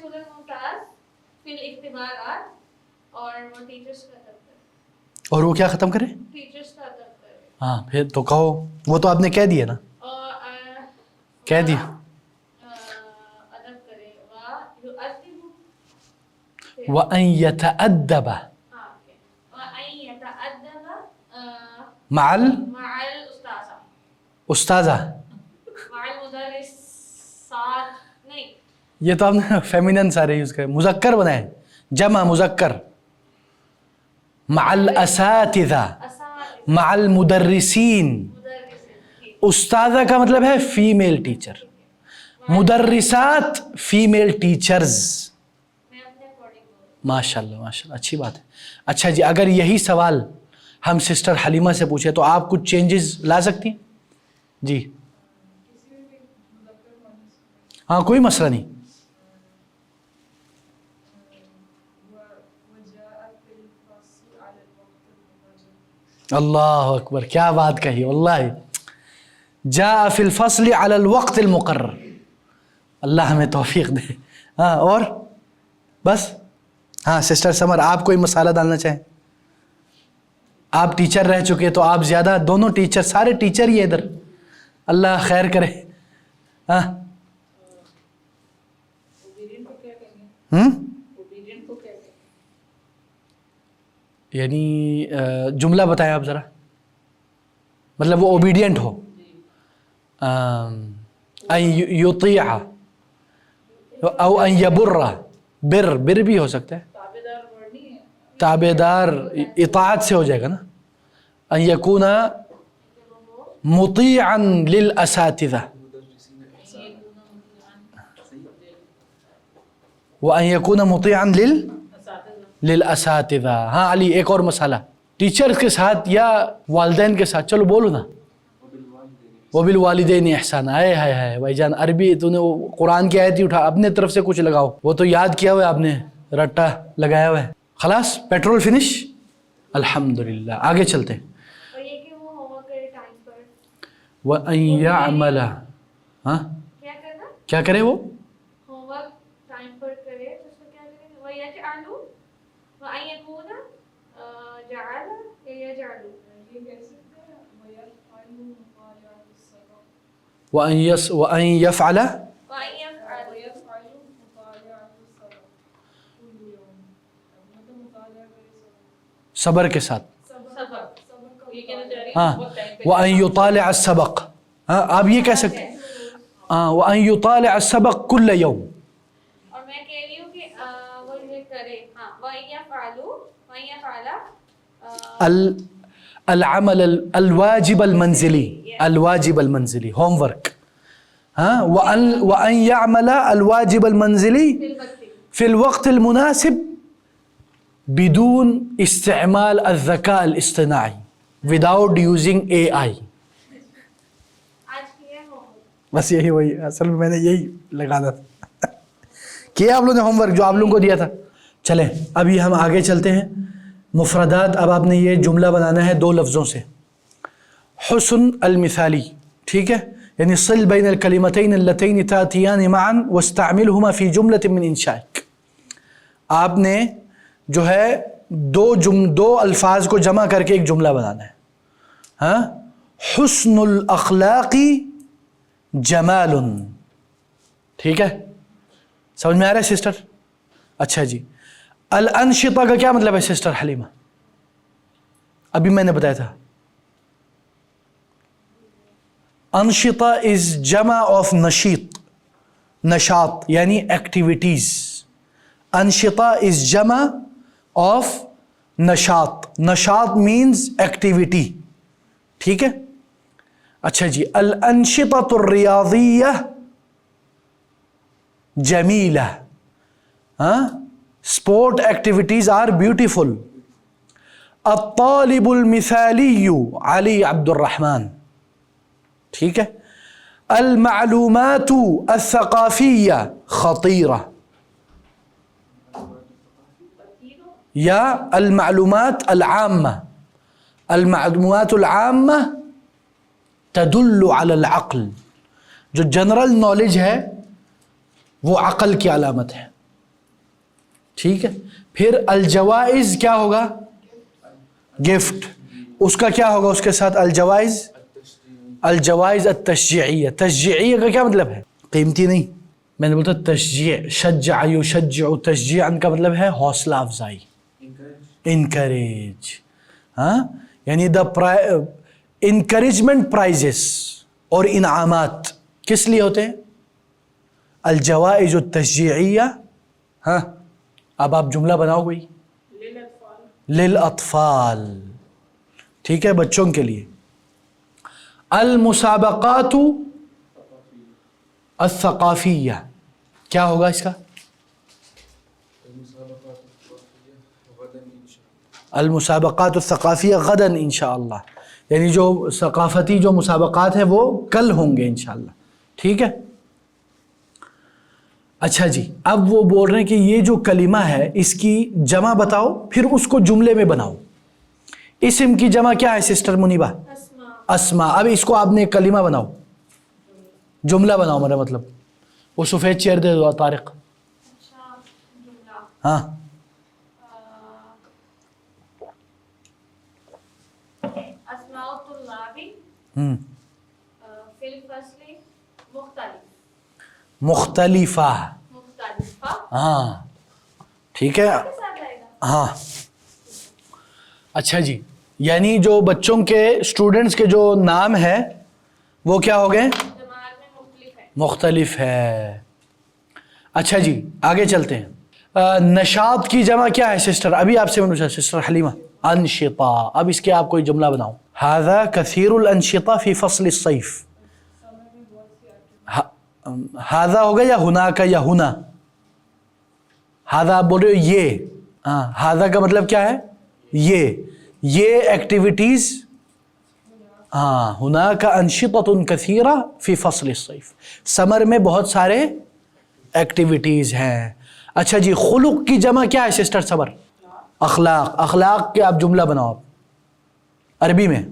الممتاز فی الاختبارات. اور وہ ٹیچرز کا دفتر, اور وہ کیا ختم کرے؟ ٹیچرز کا دفتر. ہاں پھر تو کہو, وہ تو آپ نے کہہ دیا نا, کہہ دیا. ادب کرے وَيُؤَدِّبُ, وَأَن يَتَأَدَّبَ وَأَن يَتَأَدَّبَ مع مع الأستاذة, استاذہ. مع المدرسات. نہیں, یہ تو آپ نے فیمینن سارے یوز کرے, مذکر بنائے, جمع مذکر. مع الاساتذہ, مع المدرسین. استاذہ کا مطلب ہے فیمیل ٹیچر, مدرسات فیمیل ٹیچرز. میں اپنے اکارڈنگ بول. ماشاءاللہ ماشاءاللہ, اچھی بات ہے. اچھا جی, اگر یہی سوال ہم سسٹر حلیمہ سے پوچھے تو آپ کچھ چینجز لا سکتی ہیں؟ جی ہاں کوئی مسئلہ نہیں. اللہ اکبر, کیا بات کہی واللہ. جاء فی الفصل علی الوقت المقرر. اللہ ہمیں توفیق دے. ہاں اور بس. ہاں سسٹر سمر, آپ کوئی مسئلہ ڈالنا چاہیں؟ آپ ٹیچر رہ چکے تو آپ زیادہ, دونوں ٹیچر, سارے ٹیچر ہی ادھر, اللہ خیر کرے. ہاں یعنی جملہ بتائیں آپ ذرا, مطلب وہ اوبیڈینٹ ہو. ان یطیع او ان یبر، بر بھی ہو سکتا ہے، تابعدار ورڈ نہیں ہے. تابعدار اطاعت سے ہو جائے گا نا. ان یکون مطیعا للاساتذہ، وان یکون مطیعا للاساتذہ. ہاں علی ایک اور مسئلہ، ٹیچرز کے ساتھ یا والدین کے ساتھ، چلو بولو نا. وبالوالدین احسان. ہائے ہائے ہائے بھائی جان، عربی تو نے وہ قرآن کی آیت ہی اٹھا، اپنے طرف سے کچھ لگاؤ، وہ تو یاد کیا ہوا ہے آپ نے، رٹا لگایا ہوا ہے. خلاص پیٹرول فنش، الحمدللہ. آگے چلتے ہیں. اور یہ کہ وہ ہوم ورک کرے ٹائم پر. وَأَن يَعْمَلَ، ہاں کیا کرنا؟ کیا کرے وہ؟ ہوم ورک ٹائم پر کرے تو اس کو کیا کریں گے؟ وَيَجْعَلُ وَأَن يَكُونَ جَعَلَ يَجْعَلُ. یہ کہہ سکتے ہیں وَيَفْعَلُ مُطَالَعَةَ السَّبَقِ. وَأَن يَفْعَلَ، وَأَن يَفْعَلُ وَيَفْعَلُ مُطَالَعَةَ السَّبَقِ كُلُّ يَوْمٍ. مطلب مطالعہ کرے صبر کے ساتھ. سبق. یہ کہنا چاہ رہی ہاں ہیں بہت ٹائم پہ وَأن يُطَالِعَ السَّبَقَ. ہاں آپ یہ کہہ سکتے ہیں ہاں وَأن يُطَالِعَ السَّبَقَ كُلَّ يَوْم. اور میں کہہ رہی ہوں کہ وہ یہ کرے. ہاں وَأَن يَفْعَلُ وَأن يَفْعَلَ العمل الواجب المنزلی، الواجب المنزلی ہوم ورک. ہاں وَأن يعمل الواجب المنزلی فی الوقت المناسب بدون استعمال الذکاء الاصطناعی without using AI. آج کیا ہوم ورک. بس یہی وہی اصل میں نے یہی لگانا تھا. کیا آپ لوگوں نے ہوم ورک جو آپ لوگوں کو دیا تھا؟ چلیں ابھی ہم آگے چلتے ہیں. مفردات. اب آپ نے یہ جملہ بنانا ہے 2 لفظوں سے. حسن المثالی، ٹھیک ہے، یعنی صل بین الکلمتین اللتین تاتیان معا واستعملهما فی جملۃ من انشائک. آپ نے جو ہے دو الفاظ کو جمع کر کے ایک جملہ بنانا ہے. ہاں حسن الاخلاق جمال. ٹھیک ہے، سمجھ میں آ رہا ہے سسٹر؟ اچھا جی. الانشطہ کا کیا مطلب ہے سسٹر حلیمہ؟ ابھی میں نے بتایا تھا. انشطہ از جمع آف نشیط، نشاط یعنی ایکٹیویٹیز. انشطہ از جمع آف نشاط، نشاط مینز ایکٹیویٹی. ٹھیک ہے. اچھا جی. الانشطہ الریاضیہ جمیلہ. ہاں sport activities are beautiful. الطالب المثالی علی عبد الرحمن. ٹھیک ہے. المعلومات الثقافیہ خطیرہ، یا المعلومات العامہ. المعلومات العامہ تدل علی العقل. جو جنرل نالج ہے وہ عقل کی علامت ہے. ٹھیک ہے. پھر الجوائز کیا ہوگا؟ گفٹ. اس کا کیا ہوگا اس کے ساتھ؟ الجوائز، الجوائز التشجیعیہ. تشجیعیہ کا کیا مطلب ہے؟ قیمتی نہیں، میں نے بولتا تشجیع. شجع یشجع تشجیعا کا مطلب ہے حوصلہ افزائی، انکریج. ہاں یعنی دا انکریجمنٹ پرائزز اور انعامات کس لیے ہوتے ہیں؟ الجوائز التشجیعیہ. ہاں اب آپ جملہ بناؤ کوئی. للاطفال. ٹھیک ہے، بچوں کے لیے. المسابقات الثقافیہ کیا ہوگا اس کا؟ المسابقات الثقافیہ غدا انشاءاللہ، یعنی جو ثقافتی جو مسابقات ہیں وہ کل ہوں گے انشاءاللہ. ٹھیک ہے. اچھا جی. اب وہ بول رہے ہیں کہ یہ جو کلمہ ہے اس کی جمع بتاؤ، پھر اس کو جملے میں بناؤ. اسم کی جمع کیا ہے سسٹر منیبہ؟ اسما. اب اس کو آپ نے کلمہ بناؤ، جملہ بناؤ. میرا مطلب وہ سفید چیئر دے دو طارق. اچھا جملہ. ہاں اسماء الطلاب فی الفصل مختلف. مختلفہ. مختلفہ ہاں ٹھیک ہے. کے ساتھ آئے گا. ہاں اچھا جی. یعنی جو بچوں کے اسٹوڈنٹس کے جو نام ہے وہ کیا ہو گئے؟ جماعت میں مختلف ہے. مختلف ہے. اچھا جی آگے چلتے ہیں. نشاط کی جمع کیا ہے سسٹر؟ ابھی آپ سے پوچھا سسٹر حلیمہ. انشطہ. اب اس کے آپ کوئی جملہ بناؤ. هذا كثير الانشطة في فصل الصيف. هذا ہوگا یا ہنا کا یا ہنا؟ هذا آپ بول رہے ہو یہ. هذا کا مطلب کیا ہے؟ یہ ایکٹیویٹیز. هناك انشطة كثيرة في فصل الصيف. سمر میں بہت سارے ایکٹیویٹیز ہیں. اچھا جی خلق کی جمع کیا ہے سسٹر صبر؟ اخلاق. اخلاق کے آپ جملہ بناؤ. آپ عربی میں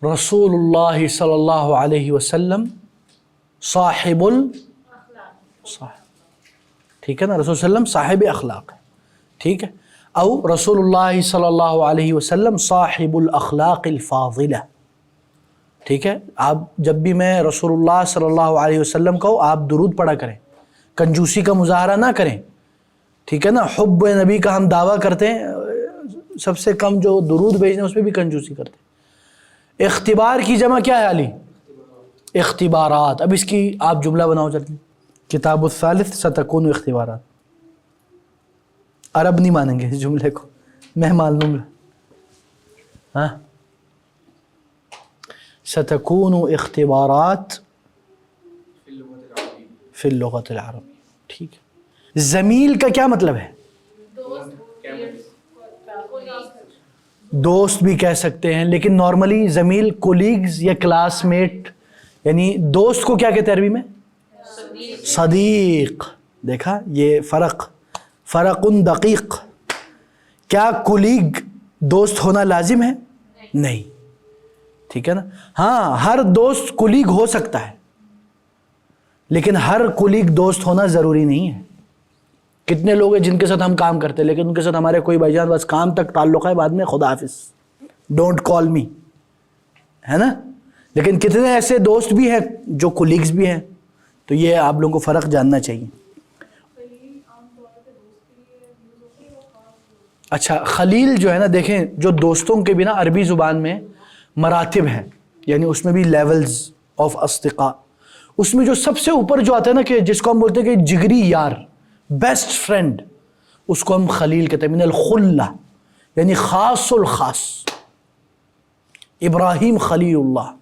رسول اللہ صلی اللہ علیہ وسلم صاحب ٹھیک ہے نا، رسول صلی اللہ علیہ وسلم صاحب اخلاق ہے. ٹھیک ہے. او رسول اللہ صلی اللہ علیہ وسلم صاحب الاخلاق الفاضلہ. ٹھیک ہے. آپ جب بھی میں رسول اللہ صلی اللہ علیہ وسلم کو آپ درود پڑھا کریں، کنجوسی کا مظاہرہ نہ کریں. ٹھیک ہے نا. حب نبی کا ہم دعویٰ کرتے ہیں، سب سے کم جو درود بھیجنے اس پہ بھی کنجوسی کرتے ہیں. اختبار کی جمع کیا ہے علی؟ اختبارات. اب اس کی آپ جملہ بناؤ جلدی. کتاب الثالث ستکون اختبارات. عرب نہیں مانیں گے اس جملے کو، میں مان لوں گا. ہاں ستکون اختبارات فی اللغت العربی. ٹھیک ہے. زمیل کا کیا مطلب ہے؟ دوست بھی کہہ سکتے ہیں، لیکن نارملی زمیل کولیگز یا کلاس میٹ. یعنی دوست کو کیا کہتے ہیں عربی میں؟ صدیق. دیکھا یہ فرق دقیق. کیا کولیگ دوست ہونا لازم ہے؟ نہیں. ٹھیک ہے نا. ہاں ہر دوست کولیگ ہو سکتا ہے، لیکن ہر کولیگ دوست ہونا ضروری نہیں ہے. کتنے لوگ ہیں جن کے ساتھ ہم کام کرتے ہیں لیکن ان کے ساتھ ہمارے کوئی بھائی جان بس کام تک تعلق ہے، بعد میں خدا حافظ، ڈونٹ کال می، ہے نا. لیکن کتنے ایسے دوست بھی ہیں جو کولیگز بھی ہیں. تو یہ آپ لوگوں کو فرق جاننا چاہیے. اچھا خلیل جو ہے نا، دیکھیں جو دوستوں کے بھی نا عربی زبان میں مراتب ہیں، یعنی اس میں بھی لیولز آف اصدقاء. اس میں جو سب سے اوپر جو آتا ہے نا، کہ جس کو ہم بولتے ہیں کہ جگری یار، بیسٹ فرینڈ، اس کو ہم خلیل کہتے ہیں. من الخلہ یعنی خاص الخاص. ابراہیم خلیل اللہ.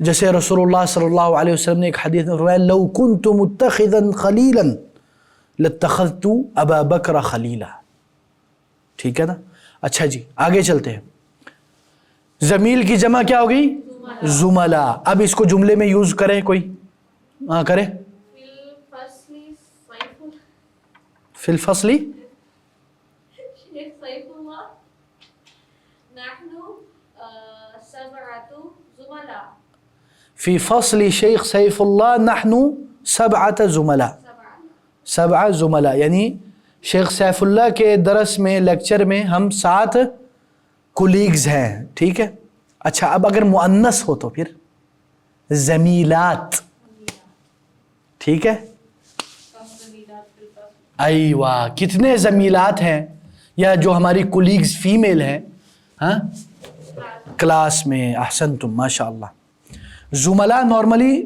جیسے رسول اللہ صلی اللہ علیہ وسلم نے ایک حدیث میں فرمایا لو کنت متخذا خلیلا لاتخذت ابا بکر خلیلا. ٹھیک ہے نا. اچھا جی آگے چلتے ہیں. زمیل کی جمع کیا ہوگی؟ زملا. اب اس کو جملے میں یوز کرے کوئی؟ ہاں کرے. فی الفصل شیخ سیف اللہ نحن سبعۃ زملاء. فی فصل شیخ سیف اللہ نحن سبعۃ زملاء. سبع زملاء یعنی شیخ سیف اللہ کے درس میں، لیکچر میں ہم 7 کولیگز ہیں. ٹھیک ہے. اچھا اب اگر مؤنث ہو تو پھر زمیلات. ٹھیک ہے. ایوہ کتنے زمیلات ہیں یا جو ہماری کولیگز فیمیل ہیں ہاں کلاس میں. احسنتم ماشاء اللہ. زملاء نارملی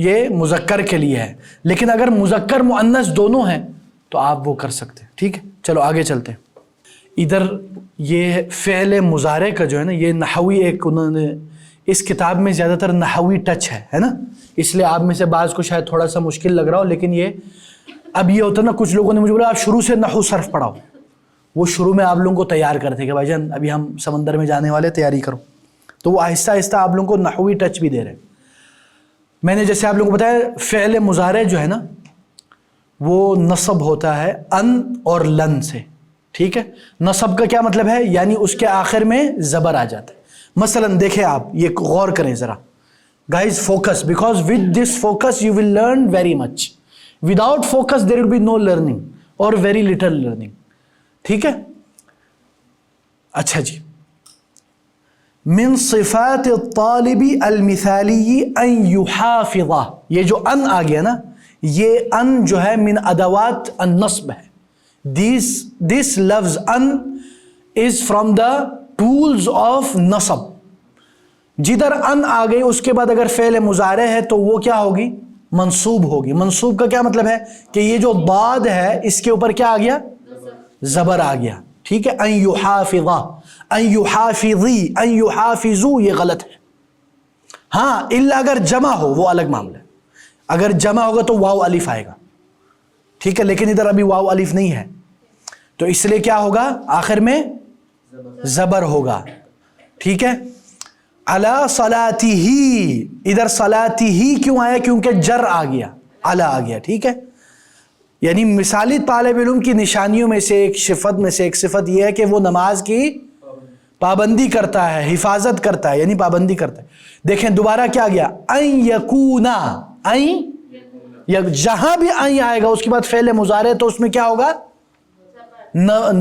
یہ مذکر کے لیے ہے، لیکن اگر مذکر مؤنث دونوں ہیں تو آپ وہ کر سکتے ہیں. ٹھیک ہے. چلو آگے چلتے ہیں. ادھر یہ فعل مضارع کا جو ہے نا، یہ نحوی ایک انہوں نے اس کتاب میں زیادہ تر نحوی ٹچ ہے نا، اس لیے آپ میں سے بعض کو شاید تھوڑا سا مشکل لگ رہا ہو. لیکن یہ اب یہ ہوتا ہے نا، کچھ لوگوں نے مجھے بولا آپ شروع سے نحو صرف پڑھاؤ. وہ شروع میں آپ لوگوں کو تیار کرتے کہ بھائی جان ابھی ہم سمندر میں جانے والے، تیاری کرو. تو وہ آہستہ آہستہ آپ لوگوں کو نحوی ٹچ بھی دے رہے ہیں. میں نے جیسے آپ لوگوں کو بتایا فعل مضارع جو ہے نا وہ نصب ہوتا ہے ان اور لن سے. ٹھیک ہے. نصب کا کیا مطلب ہے؟ یعنی اس کے آخر میں زبر آ جاتا ہے. مثلا دیکھیں آپ یہ غور کریں ذرا guys. Focus, because with this focus you will learn very much. Without focus there will be no learning اور ویری لٹل لرننگ. ٹھیک ہے. اچھا جی. من صفات الطالب المثالی ان یحافظ. یہ جو ان آ گیا نا، یہ ان جو ہے من ادوات النصب ہے. This لفظ ان is from the tools of نصب. جدھر ان آ گئی اس کے بعد اگر فعل مضارع ہے تو وہ کیا ہوگی؟ منصوب ہوگی. منصوب کا کیا مطلب ہے کہ یہ جو ضاد ہے اس کے اوپر کیا آ گیا؟ زبر آ گیا. ٹھیک ہے. ان یحافظا، ان یحافظی، ان یحافظو یہ غلط ہے. ہاں الا اگر جمع ہو وہ الگ معاملہ ہے. اگر جمع ہوگا تو واو الف آئے گا. ٹھیک ہے. لیکن ادھر ابھی واو الف نہیں ہے تو اس لیے کیا ہوگا؟ آخر میں زبر ہوگا. ٹھیک ہے. علی صلاتہ، ادھر صلاتہ کیوں آیا؟ کیونکہ جر آ گیا، علی آ گیا. ٹھیک ہے. یعنی مثالی طالب علم کی نشانیوں میں سے ایک صفت یہ ہے کہ وہ نماز کی پابندی کرتا ہے، حفاظت کرتا ہے، یعنی پابندی کرتا ہے. دیکھیں دوبارہ کیا گیا؟ ان یکونا، جہاں بھی ان آئے گا اس کے بعد فعل مضارع تو اس میں کیا ہوگا؟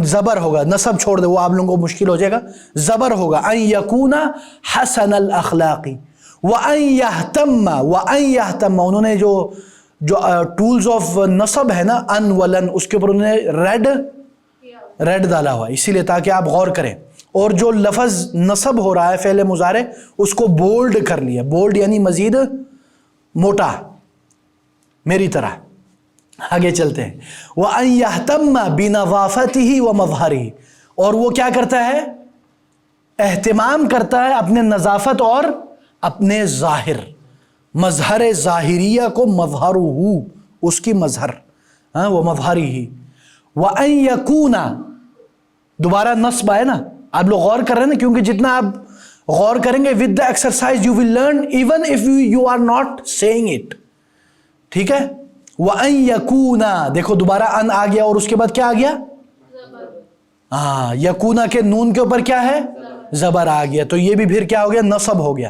زبر ہوگا. نصب چھوڑ دے، وہ آپ لوگوں کو مشکل ہو جائے گا. زبر ہوگا. ان یکونا حسن الاخلاقی وان یہتم، انہوں نے جو ٹولز آف نصب ہے نا، ان ولن، اس کے اوپر انہوں نے ریڈ ڈالا ہوا، اسی لیے تاکہ آپ غور کریں. اور جو لفظ نصب ہو رہا ہے فعل مضارع اس کو بولڈ کر لیا. بولڈ یعنی مزید موٹا، میری طرح. آگے چلتے ہیں. وَأَن يَهْتَمَّ بِنَظَافَتِهِ وَمَظْهَرِهِ، اور وہ کیا کرتا ہے؟ اہتمام کرتا ہے اپنے نظافت اور اپنے ظاہر. مظہر ظاہریہ کو مظہرہ، اس کی مظہر، وَمَظْهَرِهِ. وَأَن يَكُونَ، دوبارہ نصب آئے نا. آپ لوگ غور کر رہے ہیں نا، کیونکہ جتنا آپ غور کریں گے with the exercise you will learn even if you are not saying it. ٹھیک ہے. وَأَن يَكُونَ، دیکھو دوبارہ ان آ گیا اور اس کے بعد کیا آ گیا؟ ہاں، یکونا کے نون کے اوپر کیا ہے؟ زبر آ گیا. تو یہ بھی پھر کیا ہو گیا؟ نصب ہو گیا.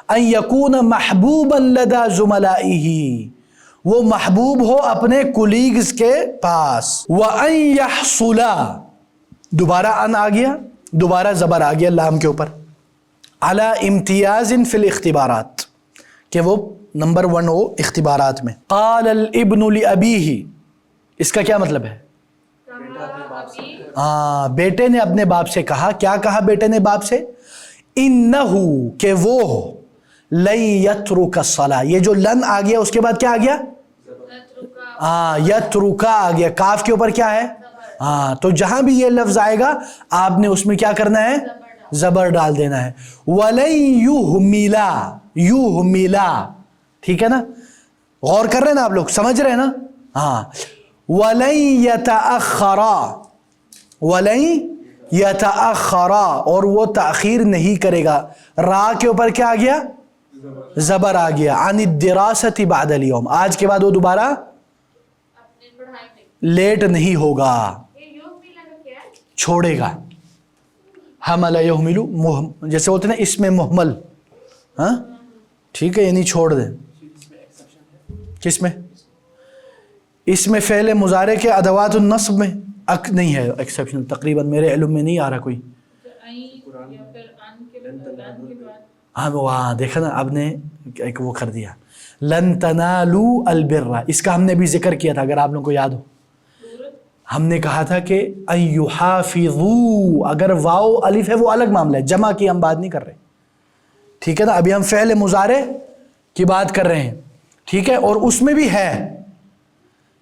ان یکون محبوبا لدى زملائه، وہ محبوب ہو اپنے کولیگز کے پاس. وَأَن يَحْصُلَ، دوبارہ ان آ گیا، دوبارہ زبر آ گیا لام کے اوپر. عَلَى امتیاز فی الاختبارات، کہ وہ نمبر 1 ہو اختبارات میں. قال الابن لأبیہ، اس کا کیا مطلب ہے؟ بیٹے نے اپنے باپ سے کہا. کیا کہا بیٹے نے باپ سے؟ انہو، کہ وہ لن یترک الصلاۃ. یہ جو لن آ گیا اس کے بعد کیا آ گیا؟ یترکا آ گیا. کاف کے اوپر کیا ہے؟ تو جہاں بھی یہ لفظ آئے گا آپ نے اس میں کیا کرنا ہے؟ زبر ڈال دینا ہے. وَلَن يُهْمِلَ، یُهْمِلَ، ٹھیک ہے نا؟ غور کر رہے ہیں نا آپ لوگ، سمجھ رہے ہیں نا؟ وَلَن يَتَأَخَّرَ، وَلَن يَتَأَخَّرَ، اور وہ تاخیر نہیں کرے گا. را کے اوپر کیا آ گیا؟ زبر آ گیا. عن الدراسة بعد اليوم، آج کے بعد وہ دوبارہ لیٹ نہیں ہوگا، چھوڑے گا. حمل یحمل، جیسے ہوتے ہیں نا اس میں محمل، ٹھیک ہے، یعنی چھوڑ دیں. کس میں؟ اس میں فعل مضارع کے ادوات النصب میں نہیں ہے ایکسیپشنل، تقریباً میرے علم میں نہیں آ رہا کوئی. وہاں دیکھا نا آپ نے ایک وہ کر دیا، لن تنالوا البر، اس کا ہم نے بھی ذکر کیا تھا اگر آپ لوگوں کو یاد ہو. ہم نے کہا تھا کہ ان یحافظوا، اگر واو الف ہے وہ الگ معاملہ ہے، جمع کی ہم بات نہیں کر رہے. ٹھیک ہے نا؟ ابھی ہم فعل مضارع کی بات کر رہے ہیں. ٹھیک ہے. اور اس میں بھی ہے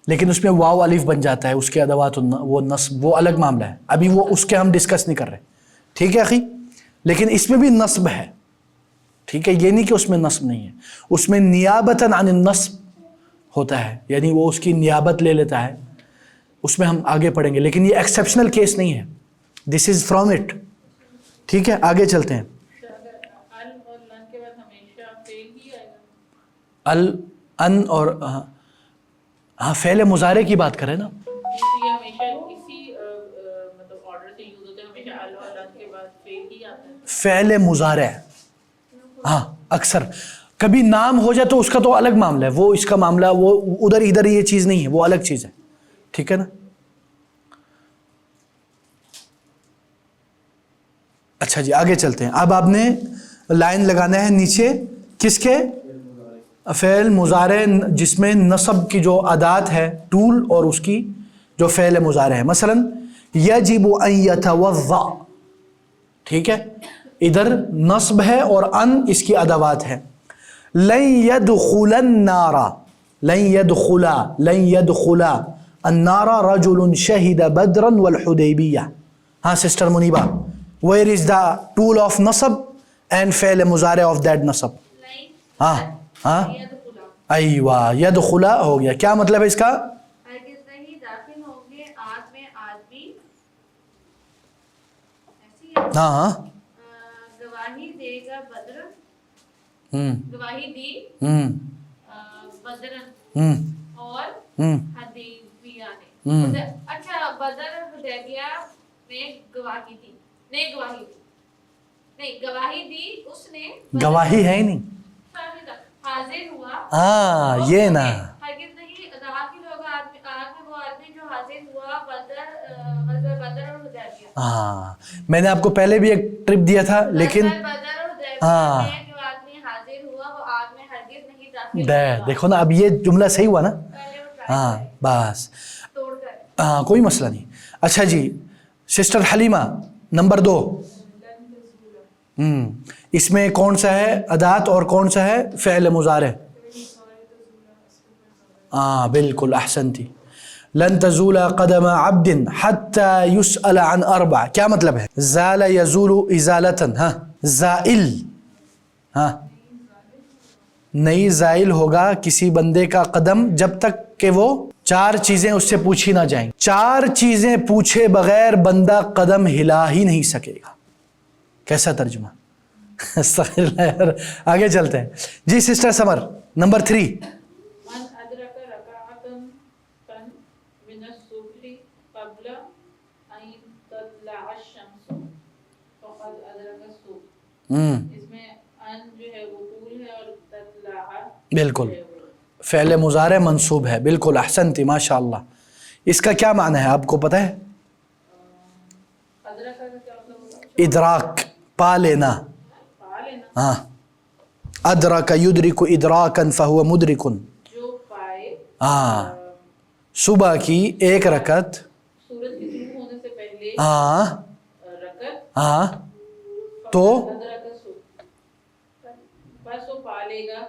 لیکن اس میں واو الف بن جاتا ہے، اس کے ادوات وہ نصب، وہ الگ معاملہ ہے، ابھی وہ اس کے ہم ڈسکس نہیں کر رہے. ٹھیک ہے اخی؟ لیکن اس میں بھی نصب ہے. ٹھیک ہے. یہ نہیں کہ اس میں نصب نہیں ہے، اس میں نیابتاً عن النصب ہوتا ہے، یعنی وہ اس کی نیابت لے لیتا ہے. اس میں ہم آگے پڑھیں گے، لیکن یہ ایکسیپشنل کیس نہیں ہے. دس از فرام اٹ. ٹھیک ہے. آگے چلتے ہیں. ان اور فعل مضارع کی بات کریں نا، فعل مضارع اکثر کبھی نام ہو جائے تو اس کا تو الگ معاملہ ہے، وہ اس کا معاملہ وہ ادھر یہ چیز نہیں ہے، وہ الگ چیز ہے. ٹھیک ہے نا؟ اچھا جی آگے چلتے ہیں. اب آپ نے لائن لگانا ہے نیچے کس کے؟ فعل مضارع جس میں نصب کی جو ادات ہے ٹول اور اس کی جو فعل مضارع ہے. مثلا یجب ان یتوضا، ٹھیک ہے، ادھر نصب ہے اور ان اس کی ادوات ہے. لن يدخل النار، لن يدخل النار رجل شهد بدرا والحدیبیہ. ہاں sister Muniba, where is the tool of نصب and فعل مضارع of that نصب؟ ہاں ہاں ایوہ یدخل ہو گیا. کیا مطلب ہے اس کا؟ ہرگز نہیں داخل ہوں گے آگ میں آدمی. ایسی ہے. ہاں ہاں گواہی دے گا بدر. گواہی دی بدر اور حدیبیہ نے. اچھا بدر حدیبیہ نے گواہی دی. نہیں گواہی دی. نہیں گواہی دی اس نے. گواہی ہے ہی نہیں. حاضر ہوا. ہاں یہ نا ہرگز نہیں داخل ہوگا آگ میں وہ آدمی جو حاضر ہوا بدر اور حدیبیہ. ہاں میں نے آپ کو پہلے بھی ایک ٹرپ دیا تھا لیکن بدر اور حدیبیہ میں جو آدمی حاضر ہوا وہ آگ میں ہرگز نہیں داخل ہوگا. دیکھو نا اب یہ جملہ صحیح ہوا نا. پہلے وہ ٹرائی ہاں بس توڑ کر. ہاں کوئی مسئلہ نہیں. اچھا جی سسٹر حلیمہ نمبر 2. اس میں کون سا ہے ادات اور کون سا ہے فعل مضارع؟ ہاں بالکل احسنتی. لن تزول قدم عبد حتى يسأل عن 4. کیا مطلب ہے؟ زال يزول ازالة. ہاں زائل. ہاں نہیں زائل ہوگا کسی بندے کا قدم جب تک کہ وہ 4 چیزیں اس سے پوچھی نہ جائیں. 4 چیزیں پوچھے بغیر بندہ قدم ہلا ہی نہیں سکے گا. کیسا ترجمہ؟ استغفر اللہ یار. آگے چلتے ہیں جی سسٹر سمر نمبر 3. من ادرک رکعۃً من الصبح قبل ان تطلع الشمس فقد ادرک الصبح. اس میں ان جو ہے وہ طول ہے اور تطلع بالکل فعل مضارع منصوب ہے. بالکل احسنتی ماشاء اللہ. اس کا کیا معنی ہے آپ کو پتہ ہے؟ ادرک کا کیا مطلب ہوگا؟ ادراک پا لینا. پا لینا. ہاں ادرک یدرک ادراکا فہو مدرک. جو پائے ہاں صبح کی 1 رکعت. سورج کے طلوع ہونے سے پہلے ہاں رکعت. ہاں تو ادرک الصبح بس وہ پا لے گا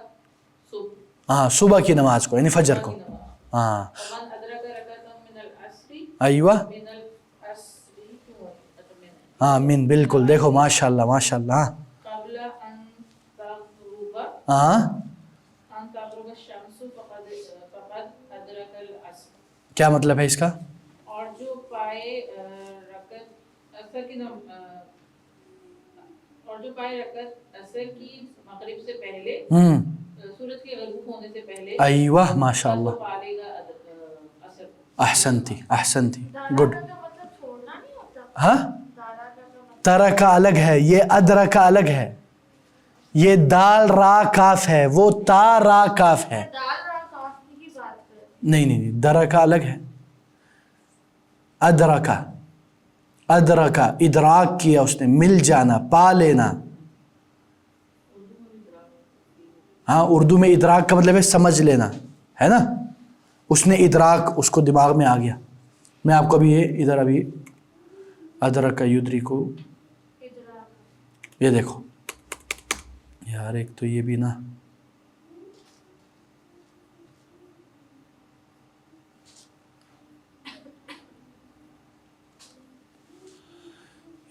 صبح. ہاں صبح کی نماز کو یعنی فجر کو. ہاں ومن ادرک رکعۃً من العصر ایوہ من العصر کیوں ہے؟ ہاں من بالکل. دیکھو ماشاء اللہ ماشاء اللہ. قبل ان تغرب ہاں ان تغرب الشمس فقد ادرک العصر. کیا مطلب ہے اس کا؟ اور جو پائے رکعت اثر کی اور جو پائے رکعت اثر کی مغرب سے پہلے سورج کے غروب ہونے سے پہلے ایوہ ماشاء اللہ. وہ پا لے گا اثر. احسنتی احسنتی گڈ. مطلب چھوڑنا نہیں ہوتا. ہاں ترک الگ ہے یہ ادرک الگ ہے. یہ دال را کاف ہے وہ تا را کاف ہے. دال را کافی کی بات کر. نہیں نہیں درکا الگ ہے. ادرکا ادرکا ادراک کیا اس نے مل جانا پا لینا. ہاں اردو میں ادراک کا مطلب ہے سمجھ لینا ہے نا. اس نے ادراک اس کو دماغ میں آ گیا. میں آپ کو ابھی یہ ادھر ابھی ادرک یدرک یہ دیکھو یار ایک تو یہ بھی نا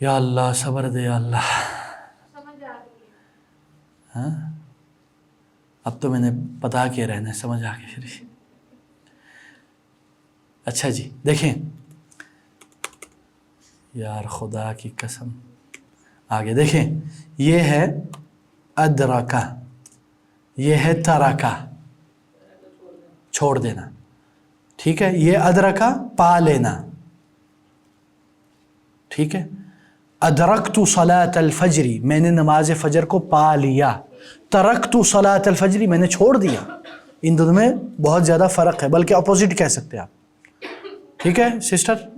یا اللہ صبر دے یا اللہ. سمجھ آ رہی ہے. ہاں اب تو میں نے بتا کے رہنا ہے سمجھ آ گیا پھر. اچھا جی دیکھیں یار خدا کی قسم آگے دیکھیں یہ ہے ادرکا یہ ہے ترکا چھوڑ دینا. ٹھیک ہے یہ ادرکا پا لینا. ٹھیک ہے ادرکت صلاۃ الفجر میں نے نماز فجر کو پا لیا. ترکت صلاۃ الفجر میں نے چھوڑ دیا. ان دونوں میں بہت زیادہ فرق ہے بلکہ اپوزٹ کہہ سکتے ہیں آپ. ٹھیک ہے سسٹر.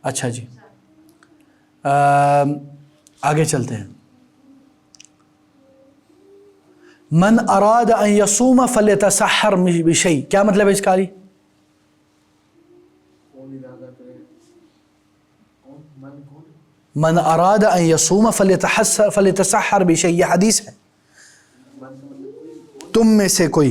اچھا جی آگے چلتے ہیں. من اراد ان یصوم فلیتسحر بشیء. کیا مطلب ہے اس کا علی؟ کون ارادہ کرے کون من کون من اراد ان یصوم فلیتسحر بشیء. یہ حدیث ہے. تم میں سے کوئی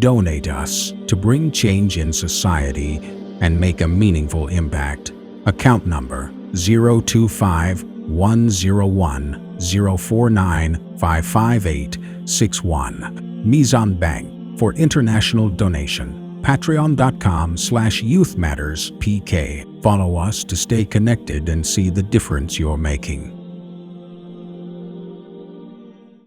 Donate us to bring change in society and make a meaningful impact. Account number 025104104955861. Mizan Bank for international donation. Patreon.com/YouthMattersPK. Follow us to stay connected and see the difference you're making.